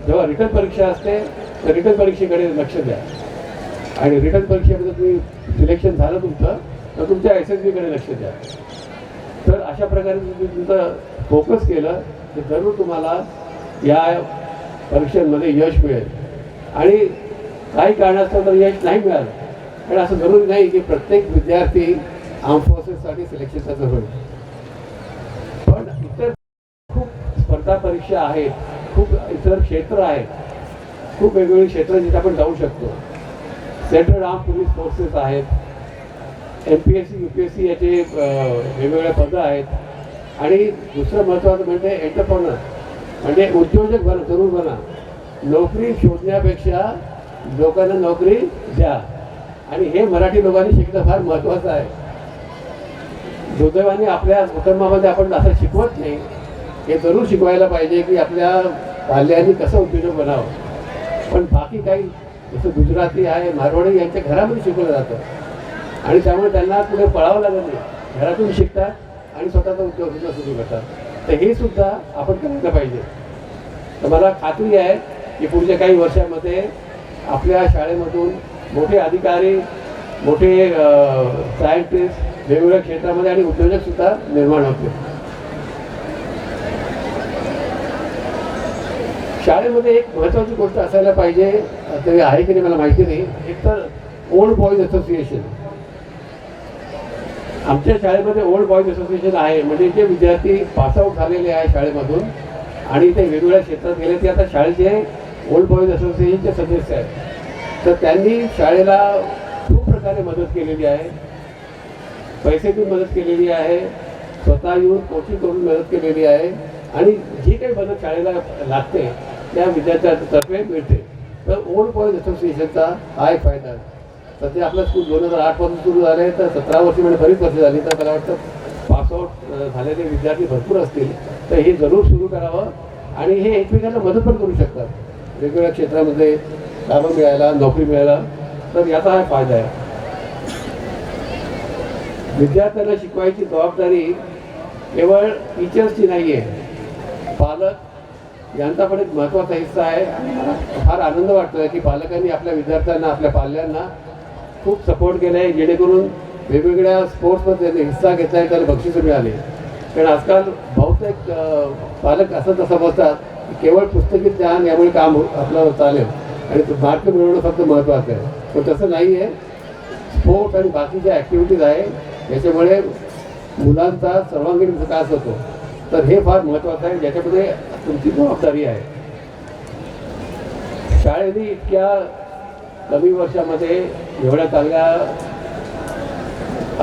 [SPEAKER 15] जेव्हा रिटर्न परीक्षा असते तर रिटर्न परीक्षेकडे लक्ष द्या. आणि रिटर्न परीक्षेमध्ये तुम्ही सिलेक्शन झालं तुमचं तर तुमच्या SSBकडे लक्ष द्या. तर अशा प्रकारे तुम्ही तुमचं फोकस केलं तर जरूर तुम्हाला या परीक्षांमध्ये यश मिळेल. आणि काही कारणास्तव तर यश नाही मिळालं, पण असं जरूरी नाही की प्रत्येक विद्यार्थी आर्म फोर्सेससाठी सिलेक्शनचा होईल. पण इतर खूप स्पर्धा परीक्षा आहेत, खूप इतर क्षेत्र आहेत, खूप वेगवेगळी क्षेत्र जिथे आपण जाऊ शकतो. सेंट्रल आर्म पोलीस फोर्सेस आहेत, MPSC UPSC याचे वेगवेगळे पदं आहेत. आणि दुसरं महत्त्वाचं म्हणजे एंटरप्रेन्योर, म्हणजे उद्योजक बना, जरूर बना. नोकरी शोधण्यापेक्षा लोकांना नोकरी द्या. आणि हे मराठी लोकांनी शिकणं फार महत्त्वाचं आहे. दुर्दैवाने आपल्या कुटुंबामध्ये आपण असं शिकवत नाही. हे जरूर शिकवायला पाहिजे की आपल्या पाल्यांनी कसं उद्योजक बनावं. पण बाकी काही जसं गुजराती आहे, मारवाडी यांच्या घरामध्ये शिकवलं जातं आणि त्यामुळे त्यांना पुढे पळावं लागत नाही. घरातून शिकतात आणि स्वतःचा उद्योग सुद्धा सुरू करतात. तर हे सुद्धा आपण करायला पाहिजे. तर मला खात्री आहे की पुढच्या काही वर्षामध्ये आपल्या शाळेमधून मोठे अधिकारी, मोठे सायंटिस्ट वेगवेगळ्या क्षेत्रामध्ये आणि उद्योजकसुद्धा निर्माण होतील. शाळेमध्ये एक महत्त्वाची गोष्ट असायला पाहिजे, ते आहे की नाही मला माहिती नाही. एक तर ओल्ड बॉईज असोसिएशन. आमच्या शाळेमध्ये ओल्ड बॉईज असोसिएशन आहे. म्हणजे जे विद्यार्थी पासआउट झालेले आहे शाळेमधून आणि ते वेगवेगळ्या क्षेत्रात गेले, ते आता शाळेचे ओल्ड बॉईज असोसिएशनचे सदस्य आहेत. तर त्यांनी शाळेला खूप प्रकारे मदत केलेली आहे. पैसे देऊन मदत केलेली आहे, स्वतः येऊन कोचिंग करून मदत केलेली आहे. आणि जी काही मदत शाळेला लागते त्या विद्यार्थ्यांतर्फे मिळते. तर ओल्ड बॉईज असोसिएशनचा हा एक फायदा आहे. सध्या आपलं स्कूल 2008 पासून सुरू झालं आहे, तर 17 वर्षी म्हणजे बरीच वर्ष झाली. तर मला वाटतं पासआउट झालेले विद्यार्थी भरपूर असतील. तर हे जरूर सुरू करावं. आणि हे एकमेकांना मदत पण करू शकतात वेगवेगळ्या क्षेत्रामध्ये कामं मिळायला, नोकरी मिळायला. तर याचा हा फायदा आहे. विद्यार्थ्यांना शिकवायची जबाबदारी केवळ टीचर्सची नाही आहे. पालक, यांचा पण एक महत्त्वाचा हिस्सा आहे आणि मला फार आनंद वाटतोय की पालकांनी आपल्या विद्यार्थ्यांना आपल्या पाल्यांना खूप सपोर्ट केला आहे, जेणेकरून वेगवेगळ्या स्पोर्ट्समध्ये हिस्सा घेतला आहे त्याला बक्षिसं मिळाली. कारण आजकाल बहुतेक पालक असं समजतात की केवळ पुस्तकी ज्ञान यामुळे काम आपलं चालेल आणि मार्क मिळवणं फक्त महत्त्वाचं आहे, पण तसं नाही आहे. स्पोर्ट्स आणि बाकीच्या ॲक्टिव्हिटीज आहे याच्यामुळे मुलांचा सर्वांगीण विकास होतो, तर हे फार महत्त्वाचं आहे, ज्याच्यामध्ये तुमची जबाबदारी आहे. शाळेने इतक्या कमी वर्षामध्ये एवढ्या चांगल्या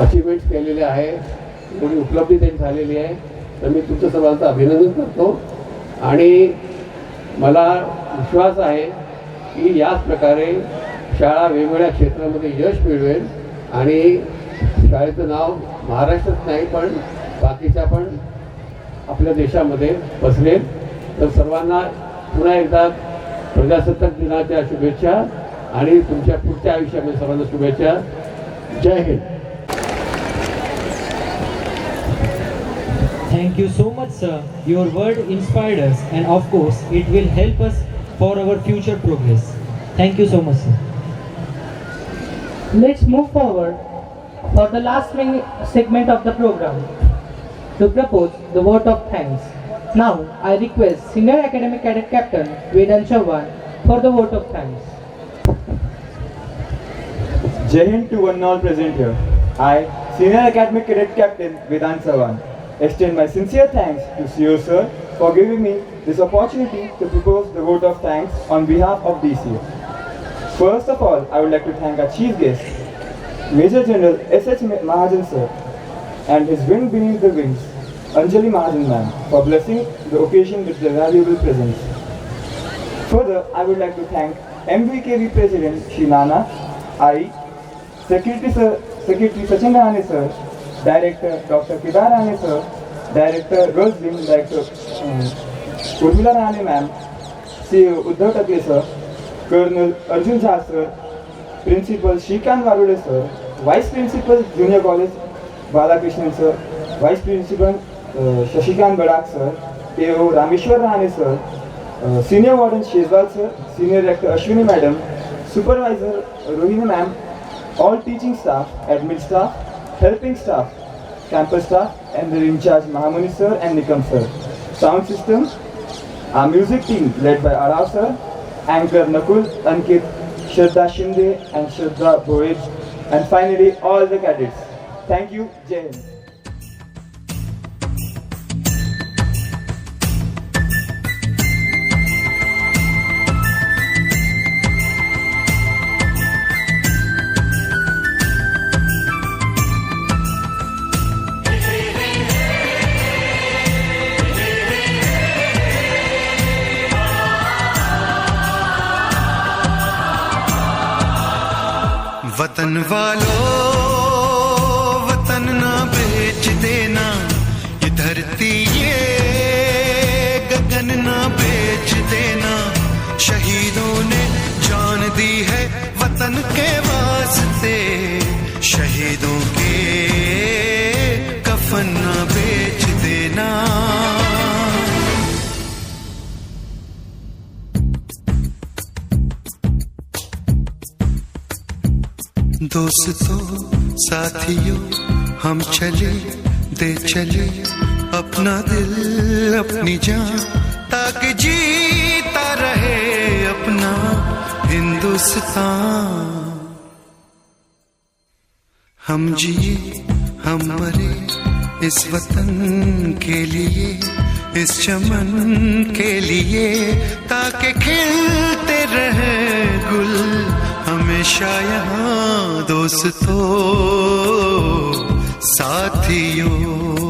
[SPEAKER 15] अचिव्हमेंट्स केलेल्या आहे, एवढी उपलब्धी त्यांची झालेली आहे, तर मी तुमचं सर्वांचं अभिनंदन करतो आणि मला विश्वास आहे की याच प्रकारे शाळा वेगवेगळ्या क्षेत्रामध्ये यश मिळवेल आणि शाळेचं नाव महाराष्ट्रात नाही पण बाकीच्या पण आपल्या देशामध्ये पसरेल. तर सर्वांना पुन्हा एकदा प्रजासत्ताक दिनाच्या शुभेच्छा आणि तुमच्या पुढच्या आयुष्यामध्ये सर्वांना शुभेच्छा. जय Hind.
[SPEAKER 3] Thank you so much, sir. Your word inspired us, and of course, it will help us for our future progress. Thank you so much, sir.
[SPEAKER 2] Let's move forward for the last segment of the program to propose the vote of thanks. Now, I request Senior Academic Cadet Captain Vedant Chauhan for the vote of thanks.
[SPEAKER 13] Jai Hind to one and all present here. I, Senior Academic Cadet Captain Vedant Chauhan, extend my sincere thanks to CEO sir for giving me this opportunity to propose the vote of thanks on behalf of DCA. First of all, I would like to thank our chief guest, Major General S.H. Mahajan sir, and his wing beneath the wings, Anjali Mahajan ma'am, for blessing the occasion with their valuable presence. Further, I would like to thank MVKV President Shri Nana, I, Secretary Sachin Rahane sir, Director Dr. Kedar Rahane sir, Director Girls Wing Director Urmila Rahane ma'am, CEO Uddhav Takle sir, Colonel Arjun Jha sir, Principal Shrikant Varude sir, Vice Principal Junior College Balakrishnan sir, Vice Principal Shashikant Badak sir, AO Rameshwar Rahane sir, Senior Warden Shezwal sir, Senior Director Ashwini madam, Supervisor Rohini ma'am, all teaching staff, admin staff, helping staff, campus staff, and their in charge Mahamuni sir and Nikam sir. Sound system, our music team led by Arav sir, anchor Nakul, Ankit, Shraddha Shinde and Shraddha Bhoej, and finally all the cadets. Thank you, Jai Hind.
[SPEAKER 1] वतन वालों वतन ना बेच देना, ये धरती ये गगन ना बेच देना। शहीदों ने जान दी है वतन के वास्ते, शहीदों के कफन ना बेच देना। दोस्तों साथियों हम चले दे चले अपना दिल अपनी जान, ताकि जीता रहे अपना हिंदुस्तान। हम जिए हम मरे इस वतन के लिए, इस चमन के लिए, ताकि खिलते रहे गुल हमेशा यहाँ। दोस्तों साथियों